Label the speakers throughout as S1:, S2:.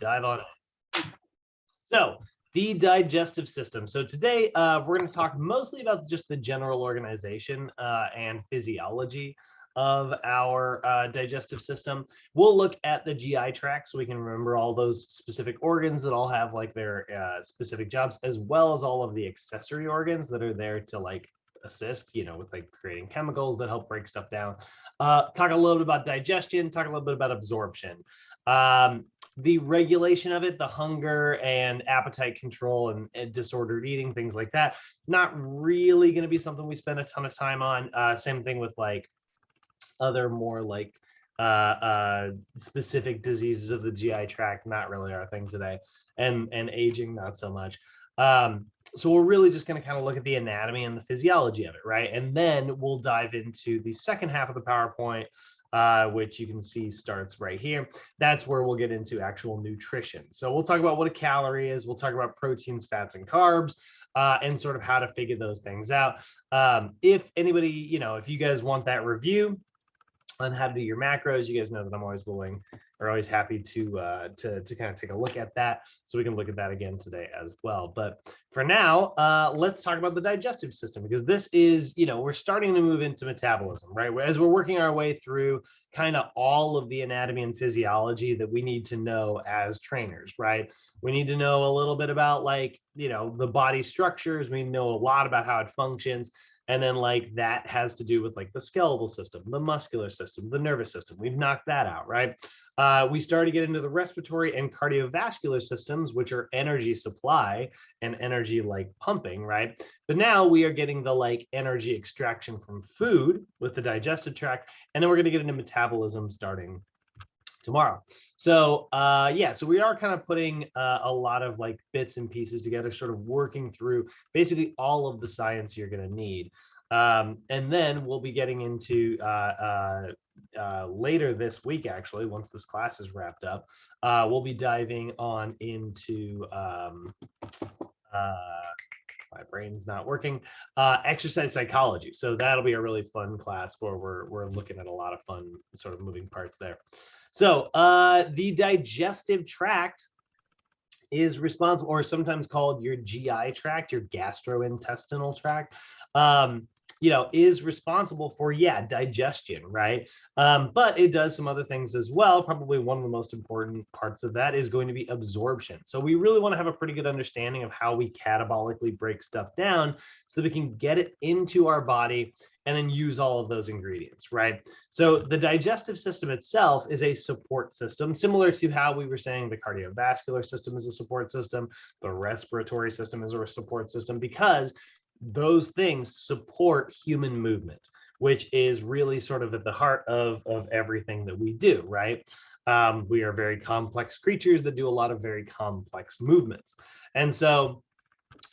S1: dive on it. So the digestive system. So today we're going to talk mostly about just the general organization and physiology of our digestive system. We'll look at the GI tract so we can remember all those specific organs that all have like their specific jobs, as well as all of the accessory organs that are there to like assist, you know, with like creating chemicals that help break stuff down. Talk a little bit about digestion, talk a little bit about absorption. The regulation of it, the hunger and appetite control and disordered eating, things like that, not really going to be something we spend a ton of time on. Same thing with like other more like specific diseases of the GI tract, not really our thing today, and aging, not so much. So we're really just going to kind of look at the anatomy and the physiology of it, right? And then we'll dive into the second half of the PowerPoint, which you can see starts right here. That's where we'll get into actual nutrition. So we'll talk about what a calorie is. We'll talk about proteins, fats, and carbs, and sort of how to figure those things out. If anybody, you know, if you guys want that review on how to do your macros, you guys know that I'm always willing or always happy to kind of take a look at that, so we can look at that again today as well. But for now, let's talk about the digestive system, because this is, you know, we're starting to move into metabolism, right? As we're working our way through kind of all of the anatomy and physiology that we need to know as trainers, right? We need to know a little bit about like, you know, the body structures. We know a lot about how it functions. And then like that has to do with like the skeletal system, the muscular system, the nervous system. We've knocked that out, right? We started to get into the respiratory and cardiovascular systems, which are energy supply and energy like pumping, right? But now we are getting the like energy extraction from food with the digestive tract. And then we're going to get into metabolism starting tomorrow. So yeah, so we are kind of putting a lot of like bits and pieces together, sort of working through basically all of the science you're going to need. And then we'll be getting into later this week, actually, once this class is wrapped up, we'll be diving on into my brain's not working, exercise psychology. So that'll be a really fun class where we're looking at a lot of fun sort of moving parts there. So the digestive tract is responsible, or sometimes called your GI tract, your gastrointestinal tract, you know, is responsible for, yeah, digestion, right? But it does some other things as well. Probably one of the most important parts of that is going to be absorption. So we really want to have a pretty good understanding of how we catabolically break stuff down so that we can get it into our body and then use all of those ingredients, right? So the digestive system itself is a support system, similar to how we were saying the cardiovascular system is a support system, the respiratory system is a support system, because those things support human movement, which is really sort of at the heart of everything that we do, right? We are very complex creatures that do a lot of very complex movements. And so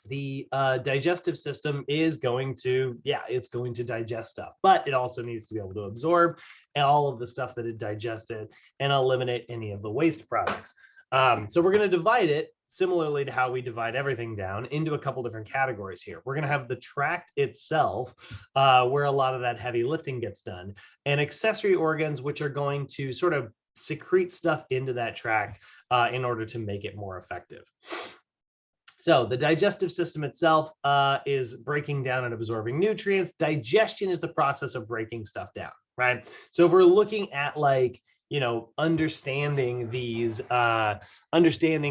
S1: the digestive system is going to, yeah, it's going to digest stuff, but it also needs to be able to absorb all of the stuff that it digested and eliminate any of the waste products. So we're going to divide it similarly to how we divide everything down into a couple different categories here. We're going to have the tract itself, where a lot of that heavy lifting gets done, and accessory organs, which are going to sort of secrete stuff into that tract in order to make it more effective. So the digestive system itself is breaking down and absorbing nutrients. Digestion is the process of breaking stuff down, right? So if we're looking at like, you know, understanding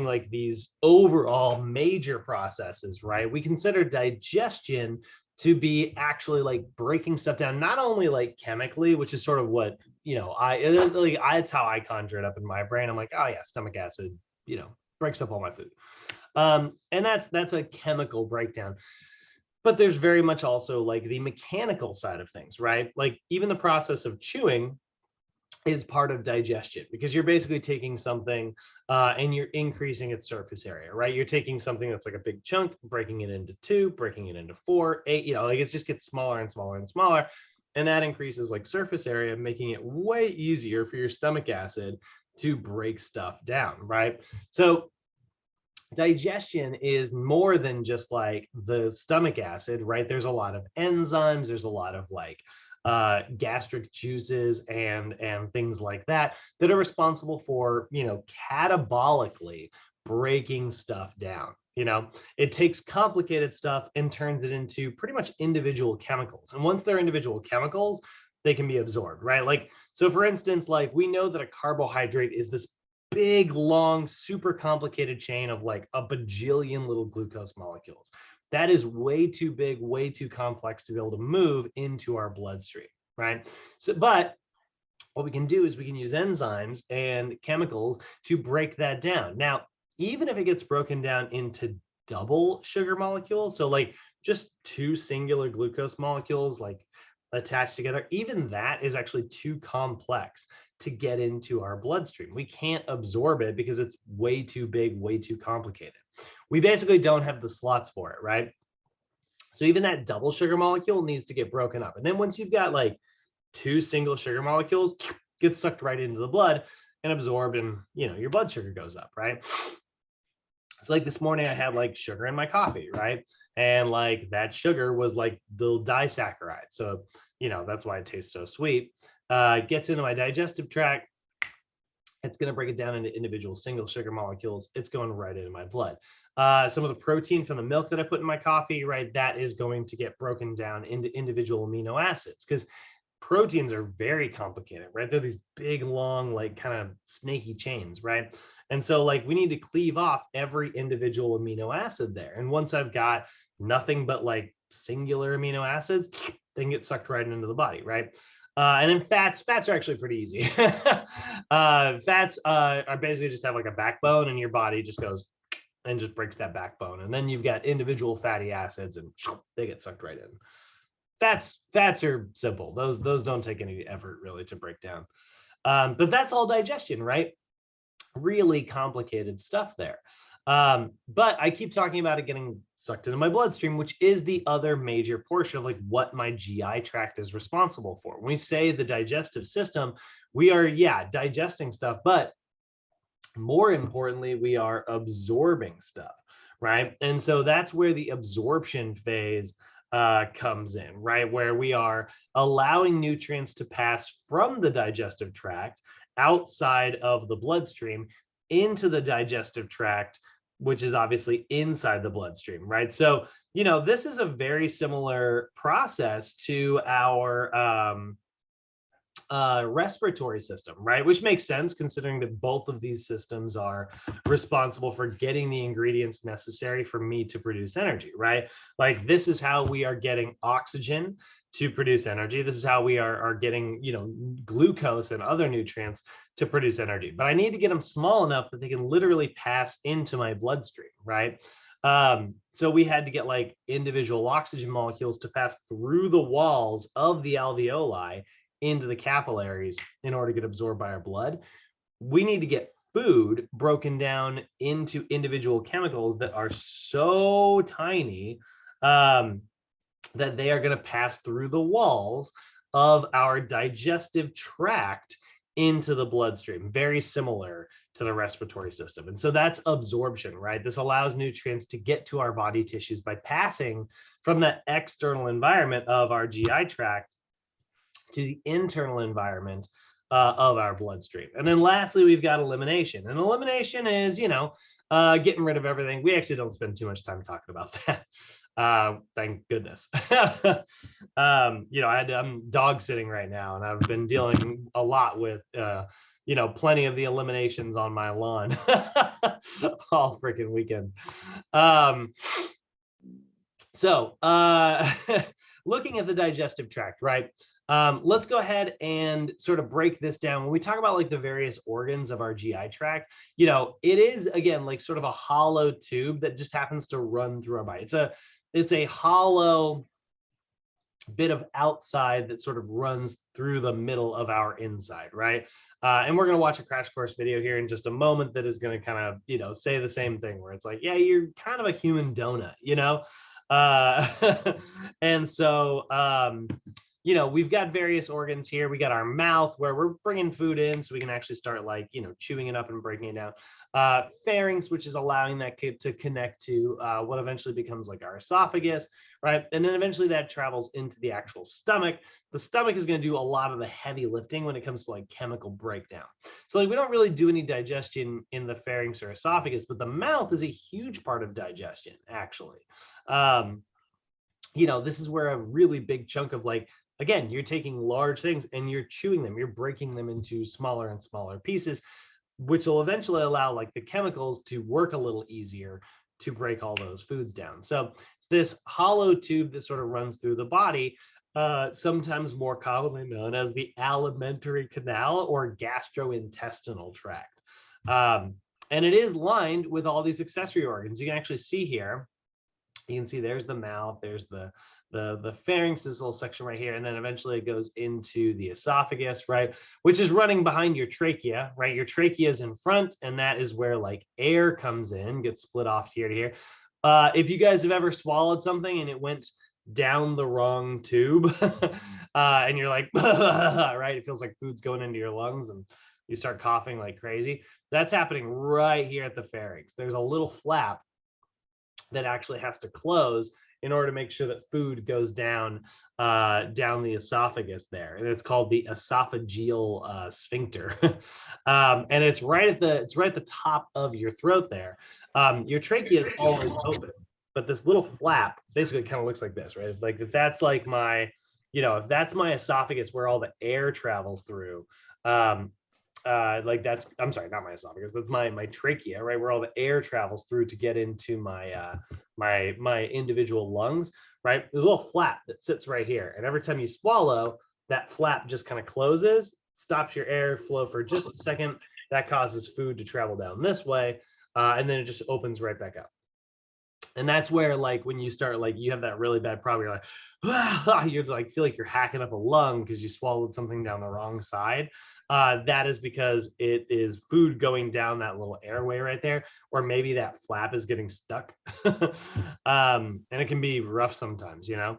S1: like these overall major processes, right? We consider digestion to be actually like breaking stuff down, not only like chemically, which is sort of what, you know, it's how I conjure it up in my brain. I'm like, oh yeah, stomach acid, you know, breaks up all my food. And that's a chemical breakdown. But there's very much also like the mechanical side of things, right? Like even the process of chewing is part of digestion, because you're basically taking something and you're increasing its surface area, right? You're taking something that's like a big chunk, breaking it into 2, breaking it into 4, 8, you know, like it just gets smaller and smaller and smaller. And that increases like surface area, making it way easier for your stomach acid to break stuff down, right? So digestion is more than just like the stomach acid, right? There's a lot of enzymes, there's a lot of like gastric juices and things like that that are responsible for, catabolically breaking stuff down. It takes complicated stuff and turns it into pretty much individual chemicals. And once they're individual chemicals, they can be absorbed, right? Like, so for instance, like we know that a carbohydrate is this big, long, super complicated chain of like a bajillion little glucose molecules. That is way too big, way too complex to be able to move into our bloodstream, right? So, but what we can do is we can use enzymes and chemicals to break that down. Now, even if it gets broken down into double sugar molecules, so like just two singular glucose molecules like attached together, even that is actually too complex to get into our bloodstream. We can't absorb it because it's way too big, way too complicated. We basically don't have the slots for it, right? So even that double sugar molecule needs to get broken up. And then once you've got like two single sugar molecules, get sucked right into the blood and absorbed, and your blood sugar goes up, right? So like this morning I had like sugar in my coffee, right? And like that sugar was like the disaccharide. So, that's why it tastes so sweet. It gets into my digestive tract. It's going to break it down into individual single sugar molecules. It's going right into my blood. Some of the protein from the milk that I put in my coffee, right, that is going to get broken down into individual amino acids, because proteins are very complicated, right? They're these big, long, like kind of snaky chains, right? And so like we need to cleave off every individual amino acid there. And once I've got nothing but like singular amino acids, they can get sucked right into the body, right? And then fats are actually pretty easy. Fats are basically just have like a backbone, and your body just goes and just breaks that backbone. And then you've got individual fatty acids, and they get sucked right in. Fats are simple. Those don't take any effort really to break down. But that's all digestion, right? Really complicated stuff there. But I keep talking about it getting sucked into my bloodstream, which is the other major portion of like what my GI tract is responsible for. When we say the digestive system, we are, digesting stuff, but more importantly, we are absorbing stuff, right? And so that's where the absorption phase comes in, right? Where we are allowing nutrients to pass from the digestive tract outside of the bloodstream into the digestive tract, which is obviously inside the bloodstream, right? So, this is a very similar process to our respiratory system, right? Which makes sense considering that both of these systems are responsible for getting the ingredients necessary for me to produce energy, right? Like this is how we are getting oxygen to produce energy. This is how we are getting, glucose and other nutrients to produce energy. But I need to get them small enough that they can literally pass into my bloodstream, right? So we had to get like individual oxygen molecules to pass through the walls of the alveoli into the capillaries in order to get absorbed by our blood. We need to get food broken down into individual chemicals that are so tiny that they are going to pass through the walls of our digestive tract into the bloodstream, very similar to the respiratory system. And so that's absorption, right? This allows nutrients to get to our body tissues by passing from the external environment of our GI tract to the internal environment of our bloodstream. And then lastly, we've got elimination. And elimination is, getting rid of everything. We actually don't spend too much time talking about that. Thank goodness. I'm dog sitting right now, and I've been dealing a lot with, plenty of the eliminations on my lawn all freaking weekend. So looking at the digestive tract, right? Let's go ahead and sort of break this down. When we talk about like the various organs of our GI tract, it is again like sort of a hollow tube that just happens to run through our body. It's a hollow bit of outside that sort of runs through the middle of our inside, right? And we're going to watch a crash course video here in just a moment that is going to kind of, say the same thing, where it's like, yeah, you're kind of a human donut, and so, we've got various organs here. We got our mouth where we're bringing food in so we can actually start like, chewing it up and breaking it down. Pharynx, which is allowing that to connect to what eventually becomes like our esophagus, right? And then eventually that travels into the actual stomach. The stomach is going to do a lot of the heavy lifting when it comes to like chemical breakdown. So like we don't really do any digestion in the pharynx or esophagus, but the mouth is a huge part of digestion, actually. You know, this is where a really big chunk of like, again, you're taking large things and you're chewing them, you're breaking them into smaller and smaller pieces, which will eventually allow like the chemicals to work a little easier to break all those foods down. So it's this hollow tube that sort of runs through the body, sometimes more commonly known as the alimentary canal or gastrointestinal tract. And it is lined with all these accessory organs. You can actually see here, you can see there's the mouth, there's the pharynx, this little section right here, and then eventually it goes into the esophagus, right, which is running behind your trachea, right? Your trachea is in front, and that is where like air comes in, gets split off here to here. If you guys have ever swallowed something and it went down the wrong tube, and you're like, right, it feels like food's going into your lungs and you start coughing like crazy. That's happening right here at the pharynx. There's a little flap that actually has to close in order to make sure that food goes down the esophagus there, and it's called the esophageal sphincter. And it's right at the top of your throat there. Your trachea is always open, but this little flap basically kind of looks like this, right? Like if that's like my, you know, if that's my esophagus where all the air travels through, like that's, I'm sorry, not my esophagus, that's my trachea, right, where all the air travels through to get into my my individual lungs, right? There's a little flap that sits right here, and every time you swallow, that flap just kind of closes, stops your air flow for just a second. That causes food to travel down this way, and then it just opens right back up. And that's where, like, when you start, like, you have that really bad problem, you're like, ah, you like feel like you're hacking up a lung because you swallowed something down the wrong side. That is because it is food going down that little airway right there, or maybe that flap is getting stuck. And it can be rough sometimes, you know.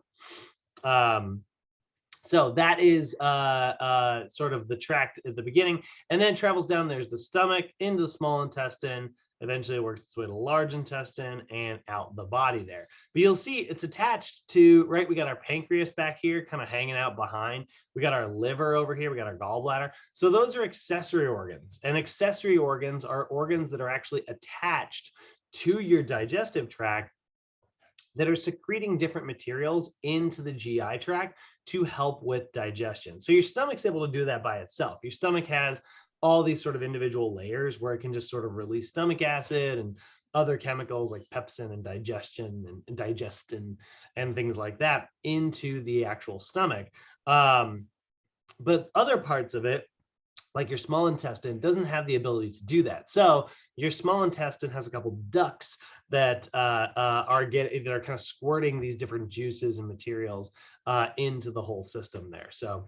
S1: So that is sort of the tract at the beginning, and then it travels down. There's the stomach into the small intestine. Eventually, it works its way to large intestine and out the body there. But you'll see it's attached to, right? We got our pancreas back here, kind of hanging out behind. We got our liver over here. We got our gallbladder. So those are accessory organs, and accessory organs are organs that are actually attached to your digestive tract that are secreting different materials into the GI tract to help with digestion. So your stomach's able to do that by itself. Your stomach has all these sort of individual layers where it can just sort of release stomach acid and other chemicals like pepsin and digestion and digestin and things like that into the actual stomach. But other parts of it, like your small intestine, doesn't have the ability to do that. So your small intestine has a couple ducts that are kind of squirting these different juices and materials into the whole system there. So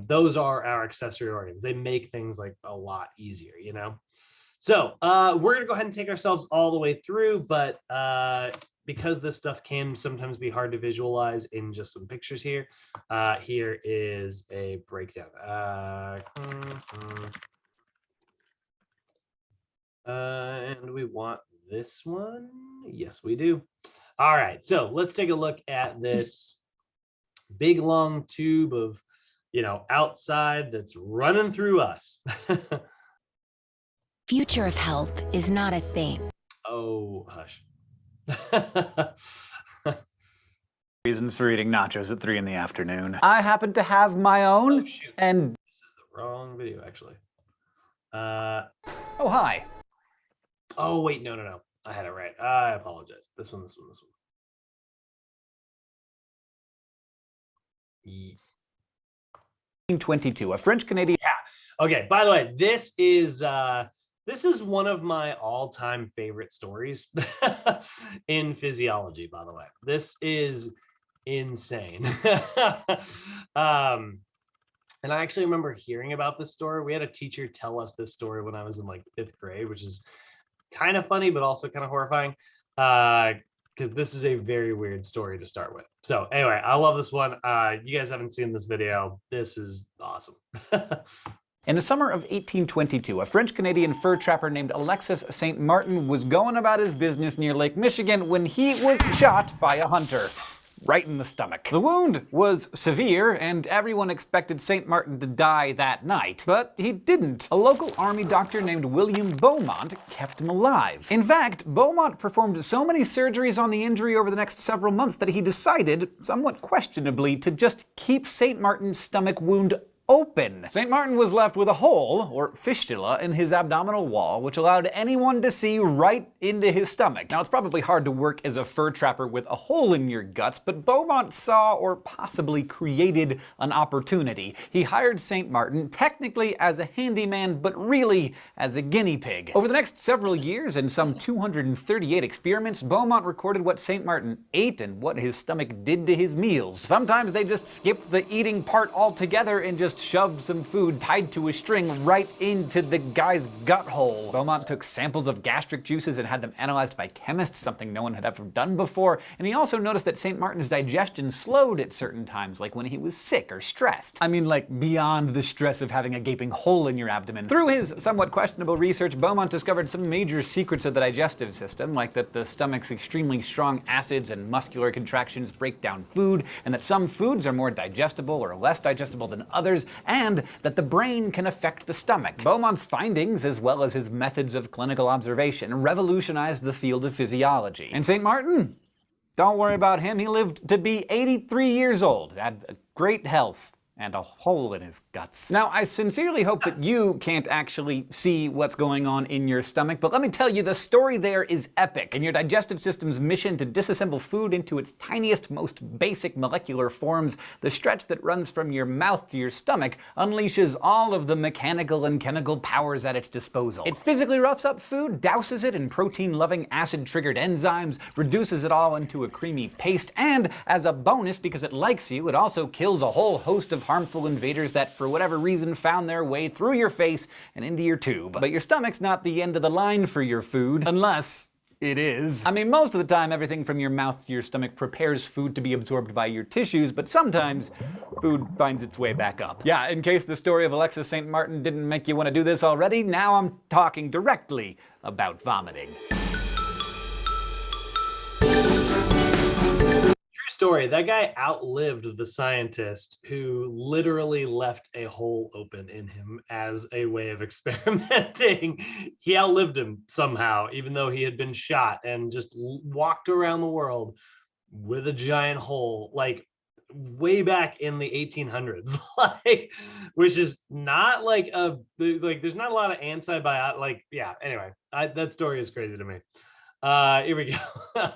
S1: those are our accessory organs. They make things like a lot easier, you know. So we're gonna go ahead and take ourselves all the way through, but because this stuff can sometimes be hard to visualize in just some pictures here, here is a breakdown. And we want this one. Yes, we do. All right, so let's take a look at this big long tube of, you know, outside that's running through us.
S2: Future of health is not a thing.
S1: Oh, hush.
S3: Reasons for eating nachos at 3 in the afternoon. I happen to have my own,
S1: Oh, shoot.
S3: and
S1: This is the wrong video, actually.
S3: oh, hi.
S1: Oh, wait, no. I had it right. I apologize. This one.
S3: 1922, a French Canadian.
S1: Yeah. Okay. By the way, this is one of my all-time favorite stories in physiology. By the way, this is insane. And I actually remember hearing about this story. We had a teacher tell us this story when I was in like 5th grade, which is kind of funny, but also kind of horrifying. Because this is a very weird story to start with. So anyway, I love this one. You guys haven't seen this video. This is awesome.
S3: In the summer of 1822, a French-Canadian fur trapper named Alexis St. Martin was going about his business near Lake Michigan when he was shot by a hunter. Right in the stomach. The wound was severe, and everyone expected St. Martin to die that night, but he didn't. A local army doctor named William Beaumont kept him alive. In fact, Beaumont performed so many surgeries on the injury over the next several months that he decided, somewhat questionably, to just keep St. Martin's stomach wound open. St. Martin was left with a hole, or fistula, in his abdominal wall, which allowed anyone to see right into his stomach. Now, it's probably hard to work as a fur trapper with a hole in your guts, but Beaumont saw, or possibly created, an opportunity. He hired St. Martin, technically as a handyman, but really as a guinea pig. Over the next several years, and some 238 experiments, Beaumont recorded what St. Martin ate and what his stomach did to his meals. Sometimes they just skipped the eating part altogether and just shoved some food tied to a string right into the guy's gut hole. Beaumont took samples of gastric juices and had them analyzed by chemists, something no one had ever done before, and he also noticed that St. Martin's digestion slowed at certain times, like when he was sick or stressed. I mean, like, beyond the stress of having a gaping hole in your abdomen. Through his somewhat questionable research, Beaumont discovered some major secrets of the digestive system, like that the stomach's extremely strong acids and muscular contractions break down food, and that some foods are more digestible or less digestible than others, and that the brain can affect the stomach. Beaumont's findings, as well as his methods of clinical observation, revolutionized the field of physiology. And St. Martin? Don't worry about him. He lived to be 83 years old, had great health, and a hole in his guts. Now, I sincerely hope that you can't actually see what's going on in your stomach, but let me tell you, the story there is epic. In your digestive system's mission to disassemble food into its tiniest, most basic molecular forms, the stretch that runs from your mouth to your stomach unleashes all of the mechanical and chemical powers at its disposal. It physically roughs up food, douses it in protein-loving, acid-triggered enzymes, reduces it all into a creamy paste, and as a bonus, because it likes you, it also kills a whole host of harmful invaders that, for whatever reason, found their way through your face and into your tube. But your stomach's not the end of the line for your food, unless it is. I mean, most of the time, everything from your mouth to your stomach prepares food to be absorbed by your tissues, but sometimes food finds its way back up. Yeah, in case the story of Alexis St. Martin didn't make you want to do this already, now I'm talking directly about vomiting.
S1: Story. That guy outlived the scientist who literally left a hole open in him as a way of experimenting. He outlived him somehow, even though he had been shot, and just walked around the world with a giant hole, like way back in the 1800s, like, which is not like there's not a lot of antibiotic, like, yeah, anyway, that story is crazy to me. Here we go.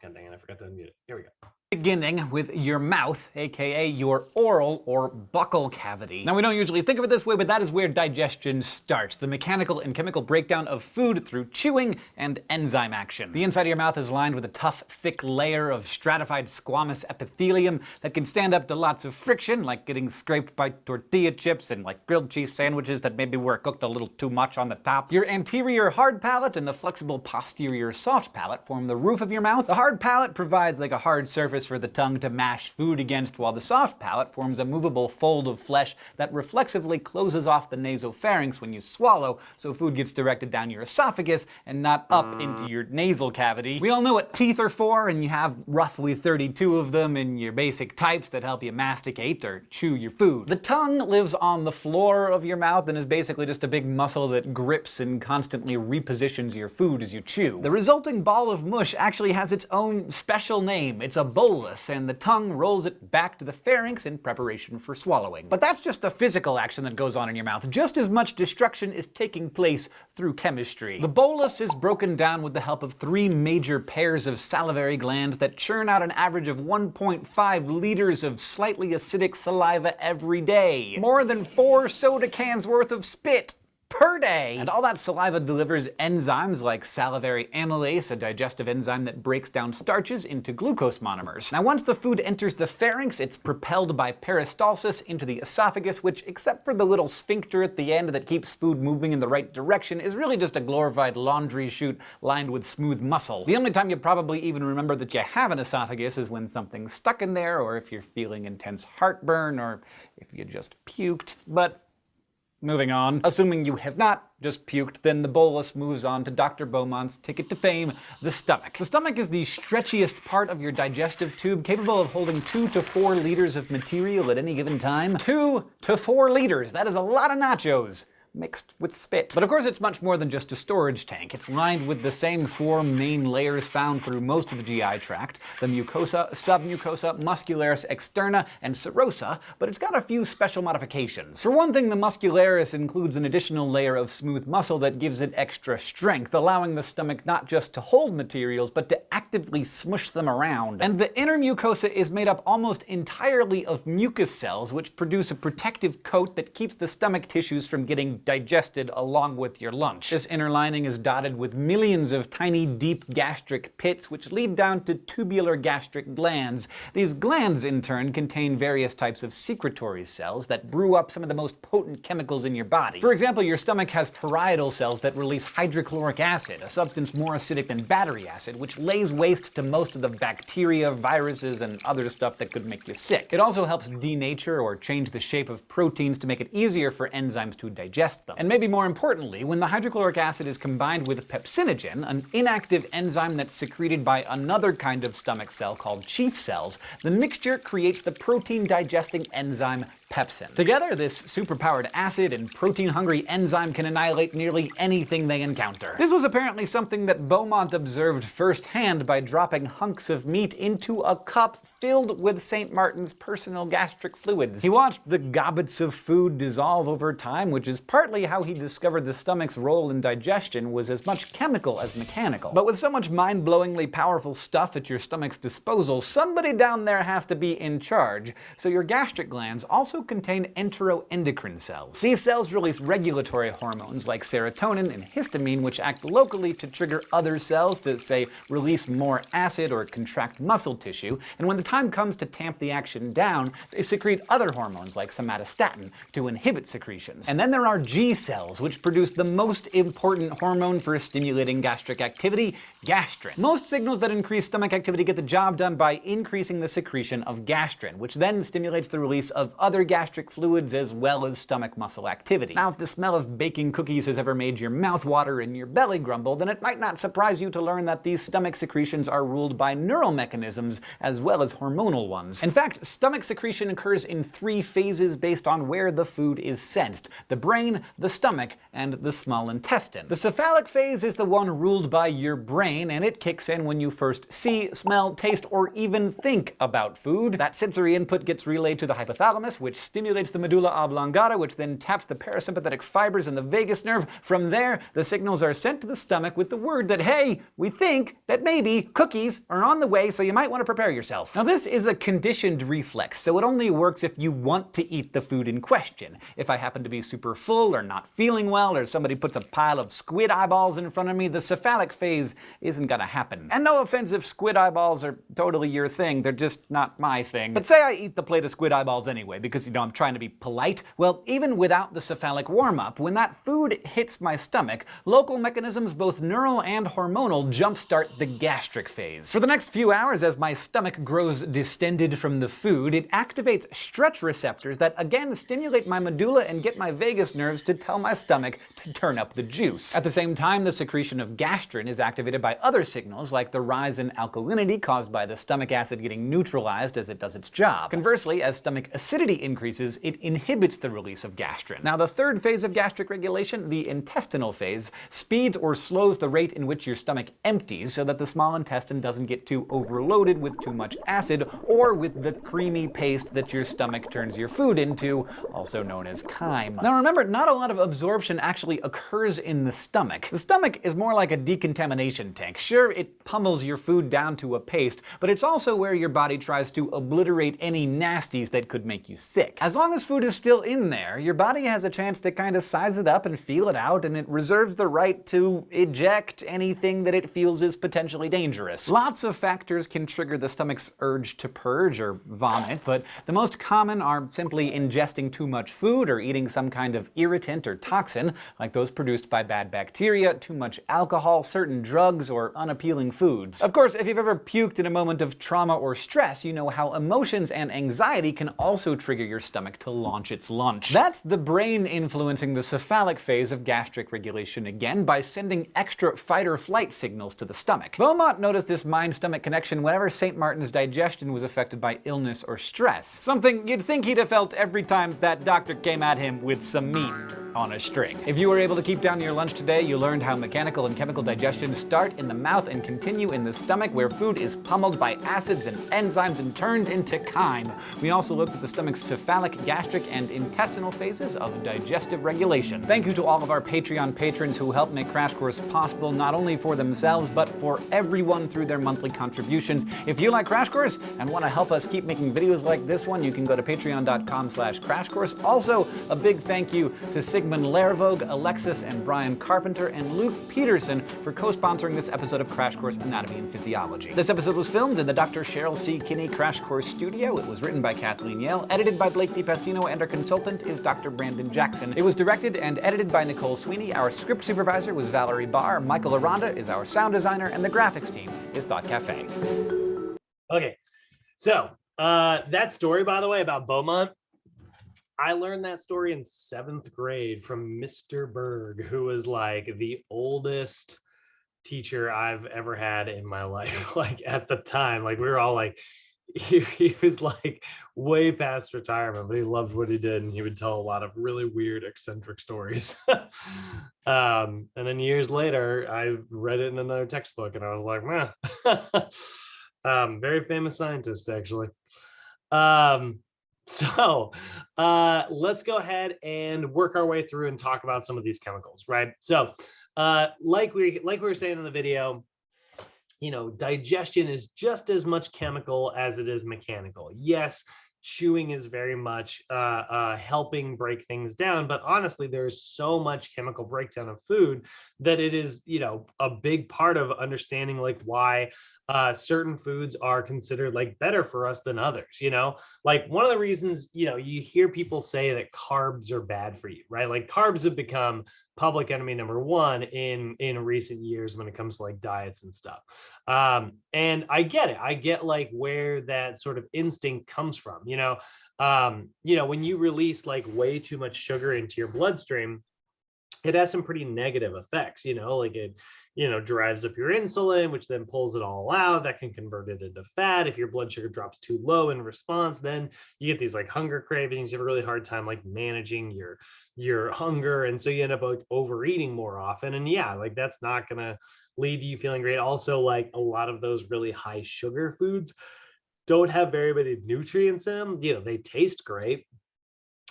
S1: God dang it, I forgot to unmute it. Here we go.
S3: Beginning with your mouth, aka your oral or buccal cavity. Now, we don't usually think of it this way, but that is where digestion starts, the mechanical and chemical breakdown of food through chewing and enzyme action. The inside of your mouth is lined with a tough, thick layer of stratified squamous epithelium that can stand up to lots of friction, like getting scraped by tortilla chips and like grilled cheese sandwiches that maybe were cooked a little too much on the top. Your anterior hard palate and the flexible posterior soft palate form the roof of your mouth. The hard palate provides like a hard surface for the tongue to mash food against, while the soft palate forms a movable fold of flesh that reflexively closes off the nasopharynx when you swallow, so food gets directed down your esophagus and not up into your nasal cavity. We all know what teeth are for, and you have roughly 32 of them in your basic types that help you masticate or chew your food. The tongue lives on the floor of your mouth and is basically just a big muscle that grips and constantly repositions your food as you chew. The resulting ball of mush actually has its own special name. It's a bolus, and the tongue rolls it back to the pharynx in preparation for swallowing. But that's just the physical action that goes on in your mouth. Just as much destruction is taking place through chemistry. The bolus is broken down with the help of 3 major pairs of salivary glands that churn out an average of 1.5 liters of slightly acidic saliva every day. More than 4 soda cans worth of spit. per day. And all that saliva delivers enzymes like salivary amylase, a digestive enzyme that breaks down starches into glucose monomers. Now, once the food enters the pharynx, it's propelled by peristalsis into the esophagus, which, except for the little sphincter at the end that keeps food moving in the right direction, is really just a glorified laundry chute lined with smooth muscle. The only time you probably even remember that you have an esophagus is when something's stuck in there, or if you're feeling intense heartburn, or if you just puked. But moving on. Assuming you have not just puked, then the bolus moves on to Dr. Beaumont's ticket to fame, the stomach. The stomach is the stretchiest part of your digestive tube, capable of holding 2 to 4 liters of material at any given time. 2 to 4 liters! That is a lot of nachos mixed with spit. But of course it's much more than just a storage tank. It's lined with the same 4 main layers found through most of the GI tract: the mucosa, submucosa, muscularis externa, and serosa, but it's got a few special modifications. For one thing, the muscularis includes an additional layer of smooth muscle that gives it extra strength, allowing the stomach not just to hold materials, but to actively smush them around. And the inner mucosa is made up almost entirely of mucus cells, which produce a protective coat that keeps the stomach tissues from getting digested along with your lunch. This inner lining is dotted with millions of tiny, deep gastric pits, which lead down to tubular gastric glands. These glands, in turn, contain various types of secretory cells that brew up some of the most potent chemicals in your body. For example, your stomach has parietal cells that release hydrochloric acid, a substance more acidic than battery acid, which lays waste to most of the bacteria, viruses, and other stuff that could make you sick. It also helps denature or change the shape of proteins to make it easier for enzymes to digest them. And maybe more importantly, when the hydrochloric acid is combined with pepsinogen, an inactive enzyme that's secreted by another kind of stomach cell called chief cells, the mixture creates the protein-digesting enzyme pepsin. Together, this superpowered acid and protein-hungry enzyme can annihilate nearly anything they encounter. This was apparently something that Beaumont observed firsthand by dropping hunks of meat into a cup filled with St. Martin's personal gastric fluids. He watched the gobbets of food dissolve over time, which is partly how he discovered the stomach's role in digestion was as much chemical as mechanical. But with so much mind-blowingly powerful stuff at your stomach's disposal, somebody down there has to be in charge. So your gastric glands also contain enteroendocrine cells. These cells release regulatory hormones like serotonin and histamine, which act locally to trigger other cells to, say, release more acid or contract muscle tissue. And when the time comes to tamp the action down, they secrete other hormones like somatostatin to inhibit secretions. And then there are G cells, which produce the most important hormone for stimulating gastric activity, gastrin. Most signals that increase stomach activity get the job done by increasing the secretion of gastrin, which then stimulates the release of other gastric fluids as well as stomach muscle activity. Now, if the smell of baking cookies has ever made your mouth water and your belly grumble, then it might not surprise you to learn that these stomach secretions are ruled by neural mechanisms as well as hormonal ones. In fact, stomach secretion occurs in 3 phases based on where the food is sensed: the brain, the stomach, and the small intestine. The cephalic phase is the one ruled by your brain, and it kicks in when you first see, smell, taste, or even think about food. That sensory input gets relayed to the hypothalamus, which stimulates the medulla oblongata, which then taps the parasympathetic fibers in the vagus nerve. From there, the signals are sent to the stomach with the word that, hey, we think that maybe cookies are on the way, so you might want to prepare yourself. Now, this is a conditioned reflex, so it only works if you want to eat the food in question. If I happen to be super full or not feeling well, or somebody puts a pile of squid eyeballs in front of me, the cephalic phase isn't gonna happen. And no offense if squid eyeballs are totally your thing, they're just not my thing. But say I eat the plate of squid eyeballs anyway, because, you know, I'm trying to be polite. Well, even without the cephalic warm-up, when that food hits my stomach, local mechanisms, both neural and hormonal, jumpstart the gastric phase. For the next few hours, as my stomach grows distended from the food, it activates stretch receptors that again stimulate my medulla and get my vagus nerves to tell my stomach to turn up the juice. At the same time, the secretion of gastrin is activated by other signals, like the rise in alkalinity caused by the stomach acid getting neutralized as it does its job. Conversely, as stomach acidity increases, it inhibits the release of gastrin. Now, the third phase of gastric regulation, the intestinal phase, speeds or slows the rate in which your stomach empties so that the small intestine doesn't get too overloaded with too much acid or with the creamy paste that your stomach turns your food into, also known as chyme. Now remember, not a lot of absorption actually occurs in the stomach. The stomach is more like a decontamination tank. Sure, it pummels your food down to a paste, but it's also where your body tries to obliterate any nasties that could make you sick. As long as food is still in there, your body has a chance to kind of size it up and feel it out, and it reserves the right to eject anything that it feels is potentially dangerous. Lots of factors can trigger the stomach's urge to purge or vomit, but the most common are simply ingesting too much food or eating some kind of irritant or toxin, like those produced by bad bacteria, too much alcohol, certain drugs, or unappealing foods. Of course, if you've ever puked in a moment of trauma or stress, you know how emotions and anxiety can also trigger your stomach to launch its lunch. That's the brain influencing the cephalic phase of gastric regulation again by sending extra fight-or-flight signals to the stomach. Beaumont noticed this mind-stomach connection whenever St. Martin's digestion was affected by illness or stress. Something you'd think he'd have felt every time that doctor came at him with some meat on a string. If you were able to keep down your lunch today, you learned how mechanical and chemical digestion start in the mouth and continue in the stomach, where food is pummeled by acids and enzymes and turned into chyme. We also looked at the stomach's cephalic, gastric, and intestinal phases of digestive regulation. Thank you to all of our Patreon patrons who help make Crash Course possible, not only for themselves, but for everyone through their monthly contributions. If you like Crash Course and want to help us keep making videos like this one, you can go to patreon.com/crashcourse. Also, a big thank you to Sigmund Lervogue, Alexis and Brian Carpenter, and Luke Peterson for co-sponsoring this episode of Crash Course Anatomy and Physiology. This episode was filmed in the Dr. Cheryl C. Kinney Crash Course studio. It was written by Kathleen Yale, edited by Blake DiPastino, and our consultant is Dr. Brandon Jackson. It was directed and edited by Nicole Sweeney. Our script supervisor was Valerie Barr. Michael Aranda is our sound designer, and the graphics team is Thought Cafe.
S1: Okay, so that story, by the way, about Beaumont, I learned that story in 7th grade from Mr. Berg, who was like the oldest teacher I've ever had in my life. Like at the time, like we were all like, he was like way past retirement, but he loved what he did, and he would tell a lot of really weird, eccentric stories. And then years later, I read it in another textbook, and I was like, man, very famous scientist, actually. So let's go ahead and work our way through and talk about some of these chemicals, right? So like we were saying in the video, you know, digestion is just as much chemical as it is mechanical. Yes, chewing is very much helping break things down, but honestly, there's so much chemical breakdown of food that it is, you know, a big part of understanding like why certain foods are considered like better for us than others. You know, like one of the reasons, you know, you hear people say that carbs are bad for you, right? Like carbs have become public enemy number one in recent years when it comes to like diets and stuff. And I get it. I get like where that sort of instinct comes from. You know, when you release like way too much sugar into your bloodstream, it has some pretty negative effects. You know, like it, you know, drives up your insulin, which then pulls it all out. That can convert it into fat. If your blood sugar drops too low in response, then you get these like hunger cravings. You have a really hard time like managing your hunger, and so you end up like overeating more often. And yeah, like that's not gonna lead to you feeling great. Also, like a lot of those really high sugar foods don't have very many nutrients in them. You know, they taste great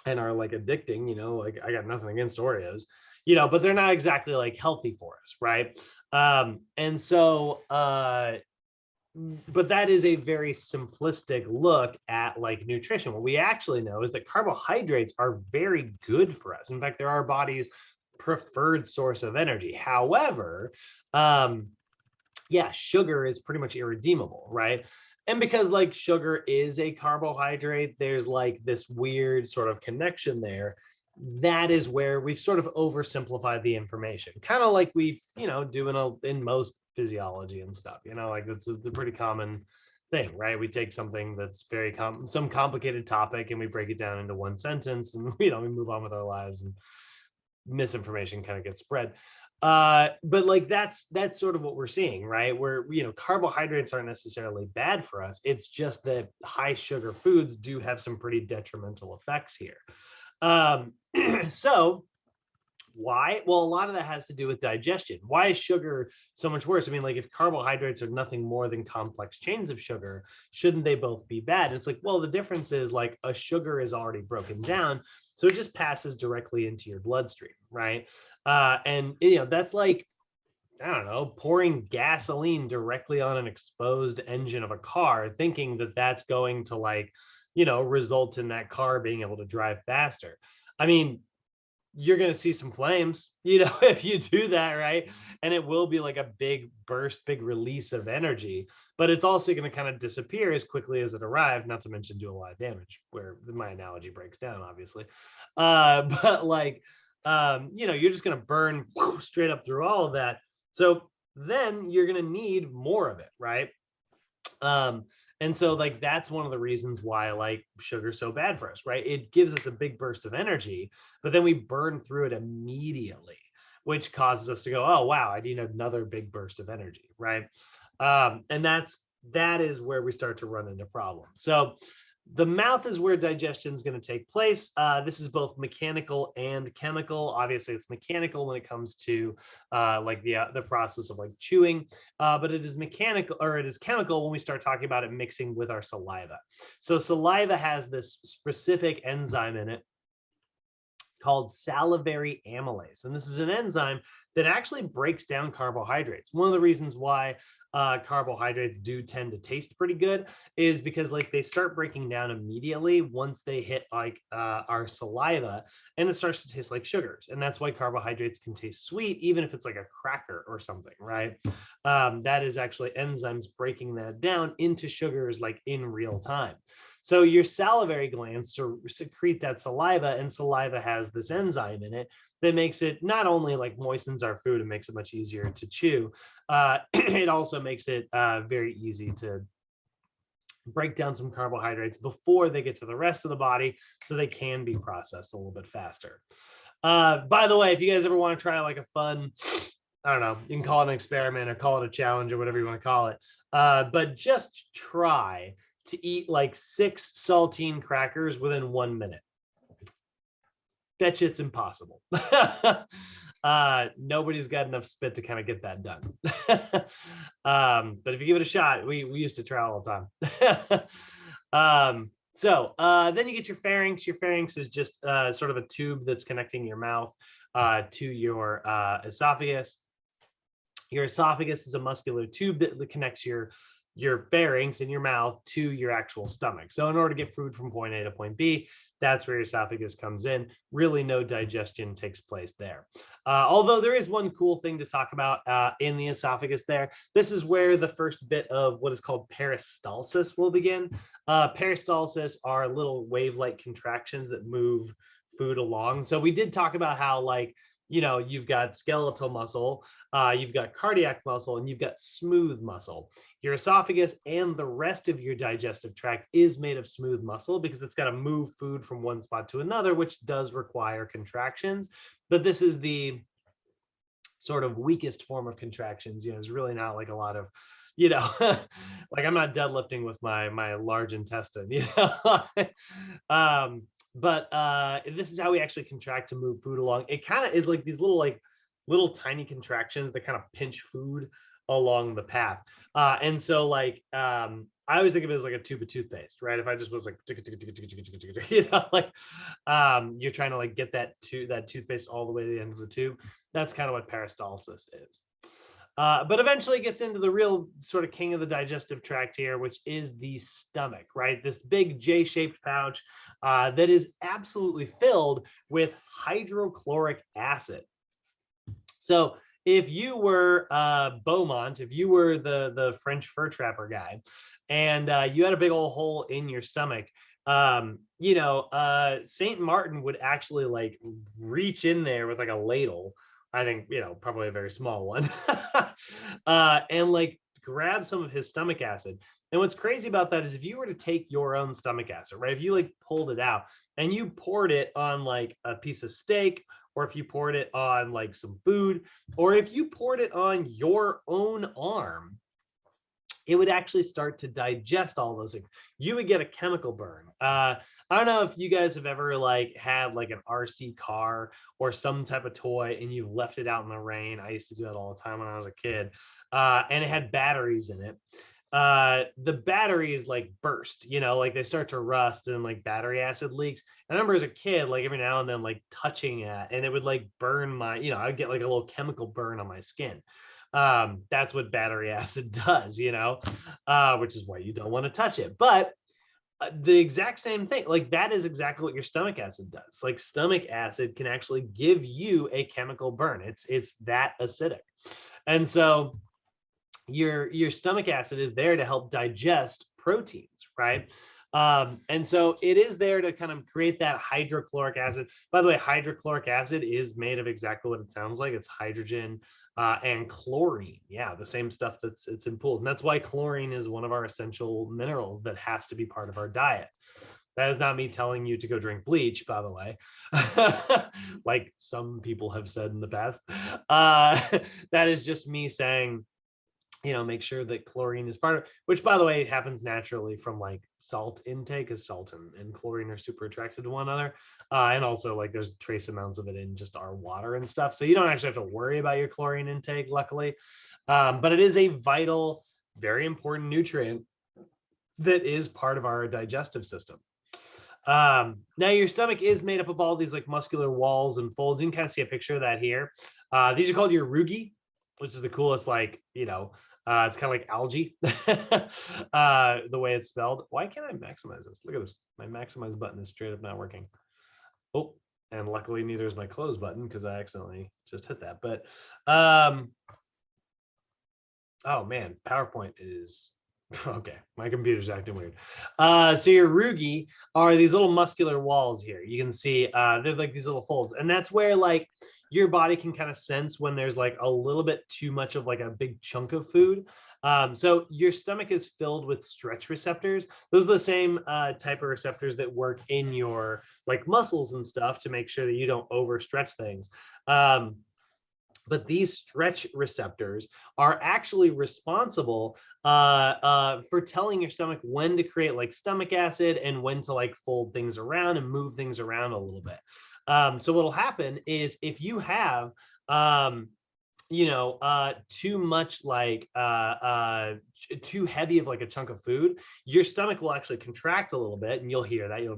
S1: and are like addicting. You know, like I got nothing against Oreos, you know, but they're not exactly like healthy for us, right? And so, but that is a very simplistic look at like nutrition. What we actually know is that carbohydrates are very good for us. In fact, they're our body's preferred source of energy. However, yeah, sugar is pretty much irredeemable, right? And because like sugar is a carbohydrate, there's like this weird sort of connection there. That is where we've sort of oversimplified the information, kind of like we, you know, do in most physiology and stuff. You know, like it's a pretty common thing, right? We take something that's very some complicated topic and we break it down into one sentence, and you know, we move on with our lives, and misinformation kind of gets spread. But like that's sort of what we're seeing, right? Where, you know, carbohydrates aren't necessarily bad for us. It's just that high sugar foods do have some pretty detrimental effects here. So why? Well, a lot of that has to do with digestion. Why is sugar so much worse? I mean, like if carbohydrates are nothing more than complex chains of sugar, shouldn't they both be bad? And it's like, well, the difference is like a sugar is already broken down. So it just passes directly into your bloodstream, right? And that's like, I don't know, pouring gasoline directly on an exposed engine of a car, thinking that that's going to like, result in that car being able to drive faster. I mean, you're going to see some flames, if you do that, right? And it will be like a big burst, big release of energy, but it's also going to kind of disappear as quickly as it arrived, not to mention do a lot of damage, where my analogy breaks down, obviously. But like, you're just going to burn straight up through all of that. So then you're going to need more of it, right? And so like that's one of the reasons why like sugar's so bad for us, right? It gives us a big burst of energy, but then we burn through it immediately, which causes us to go, oh wow, I need another big burst of energy, right? And that is where we start to run into problems. So the mouth is where digestion is going to take place. This is both mechanical and chemical. Obviously, it's mechanical when it comes to like the process of like chewing, but it is mechanical, or it is chemical when we start talking about it mixing with our saliva. So saliva has this specific enzyme in it called salivary amylase, and this is an enzyme that actually breaks down carbohydrates. One of the reasons why carbohydrates do tend to taste pretty good is because like they start breaking down immediately once they hit like our saliva, and it starts to taste like sugars. And that's why carbohydrates can taste sweet, even if it's like a cracker or something, right? That is actually enzymes breaking that down into sugars like in real time. So your salivary glands secrete that saliva, and saliva has this enzyme in it that makes it not only like moistens our food and makes it much easier to chew, it also makes it very easy to break down some carbohydrates before they get to the rest of the body, so they can be processed a little bit faster. By the way, if you guys ever want to try like a fun, I don't know, you can call it an experiment or call it a challenge or whatever you want to call it, but just try to eat like 6 saltine crackers within 1 minute. Bet you it's impossible. Nobody's got enough spit to kind of get that done. But if you give it a shot, we used to try all the time. So then you get your pharynx. Your pharynx is just sort of a tube that's connecting your mouth to your esophagus. Your esophagus is a muscular tube that connects your pharynx in your mouth to your actual stomach. So in order to get food from point A to point B, that's where your esophagus comes in. Really no digestion takes place there. Although there is one cool thing to talk about in the esophagus there. This is where the first bit of what is called peristalsis will begin. Peristalsis are little wave-like contractions that move food along. So we did talk about how like, you've got skeletal muscle, you've got cardiac muscle, and you've got smooth muscle. Your esophagus and the rest of your digestive tract is made of smooth muscle because it's got to move food from one spot to another, which does require contractions. But this is the sort of weakest form of contractions. There's really not like a lot of, like I'm not deadlifting with my large intestine, But this is how we actually contract to move food along. It kind of is like these little tiny contractions that kind of pinch food along the path. And so like I always think of it as like a tube of toothpaste, right? If I just was like, like you're trying to like get that toothpaste all the way to the end of the tube. That's kind of what peristalsis is. But eventually it gets into the real sort of king of the digestive tract here, which is the stomach, right? This big J-shaped pouch that is absolutely filled with hydrochloric acid. So if you were Beaumont, if you were the French fur trapper guy, and you had a big old hole in your stomach, Saint Martin would actually like reach in there with like a ladle, I think, probably a very small one, and like grab some of his stomach acid. And what's crazy about that is if you were to take your own stomach acid, right, if you like pulled it out and you poured it on like a piece of steak, or if you poured it on like some food, or if you poured it on your own arm, it would actually start to digest all those things. You would get a chemical burn. I don't know if you guys have ever like had like an RC car or some type of toy and you've left it out in the rain. I used to do that all the time when I was a kid, and it had batteries in it. the batteries like burst, you know, like they start to rust and like battery acid leaks. I remember as a kid, like every now and then, like touching it, and it would like burn my, you know, I'd get like a little chemical burn on my skin. That's what battery acid does, you know, which is why you don't want to touch it. But the exact same thing, like that is exactly what your stomach acid does. Like stomach acid can actually give you a chemical burn. It's that acidic. And so your stomach acid is there to help digest proteins, right? And so it is there to kind of create that hydrochloric acid. By the way, hydrochloric acid is made of exactly what it sounds like. It's hydrogen and chlorine. Yeah, the same stuff it's in pools. And that's why chlorine is one of our essential minerals that has to be part of our diet. That is not me telling you to go drink bleach, by the way, like some people have said in the past. That is just me saying, you know, make sure that chlorine is part of, which by the way happens naturally from like salt intake, because salt and chlorine are super attracted to one another, and also like there's trace amounts of it in just our water and stuff, so you don't actually have to worry about your chlorine intake, luckily. But it is a vital, very important nutrient that is part of our digestive system. Now your stomach is made up of all these like muscular walls and folds. You can kind of see a picture of that here. These are called your rugae, which is the coolest, like, you know, it's kind of like algae, the way it's spelled. Why can't I maximize this? Look at this. My maximize button is straight up not working. Oh, and luckily neither is my close button because I accidentally just hit that. But, oh man, PowerPoint is, okay, my computer's acting weird. So your rugae are these little muscular walls here. You can see they're like these little folds. And that's where like your body can kind of sense when there's like a little bit too much of like a big chunk of food. So your stomach is filled with stretch receptors. Those are the same type of receptors that work in your like muscles and stuff to make sure that you don't overstretch things. But these stretch receptors are actually responsible for telling your stomach when to create like stomach acid and when to like fold things around and move things around a little bit. So what'll happen is if you have you know, too much like too heavy of like a chunk of food, your stomach will actually contract a little bit, and you'll hear that, you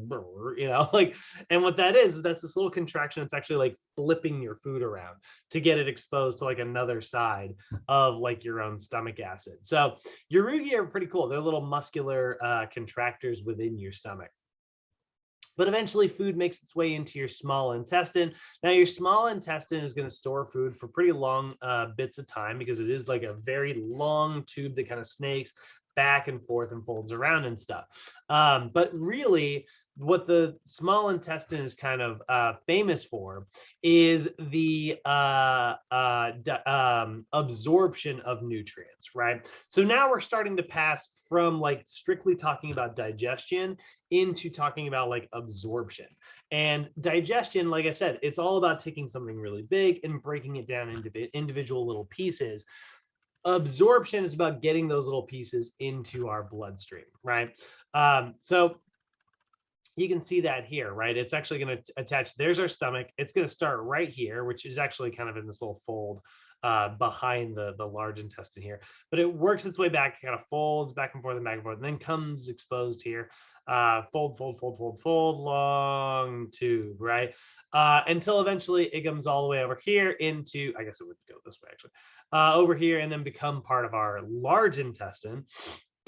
S1: know, like, and what that is, that's this little contraction. It's actually like flipping your food around to get it exposed to like another side of like your own stomach acid. So your rugae are pretty cool. They're little muscular contractors within your stomach. But eventually food makes its way into your small intestine. Now your small intestine is going to store food for pretty long bits of time, because it is like a very long tube that kind of snakes back and forth and folds around and stuff. But really what the small intestine is kind of famous for is the absorption of nutrients, right? So now we're starting to pass from like strictly talking about digestion into talking about like absorption. And digestion, like I said, it's all about taking something really big and breaking it down into individual little pieces. Absorption is about getting those little pieces into our bloodstream, right? So you can see that here, right? It's actually going to attach, there's our stomach. It's going to start right here, which is actually kind of in this little fold behind the large intestine here, but it works its way back, kind of folds back and forth and back and forth, and then comes exposed here, fold, fold, fold, fold, fold, long tube, right? Until eventually it comes all the way over here into, I guess it would go this way actually, over here, and then become part of our large intestine.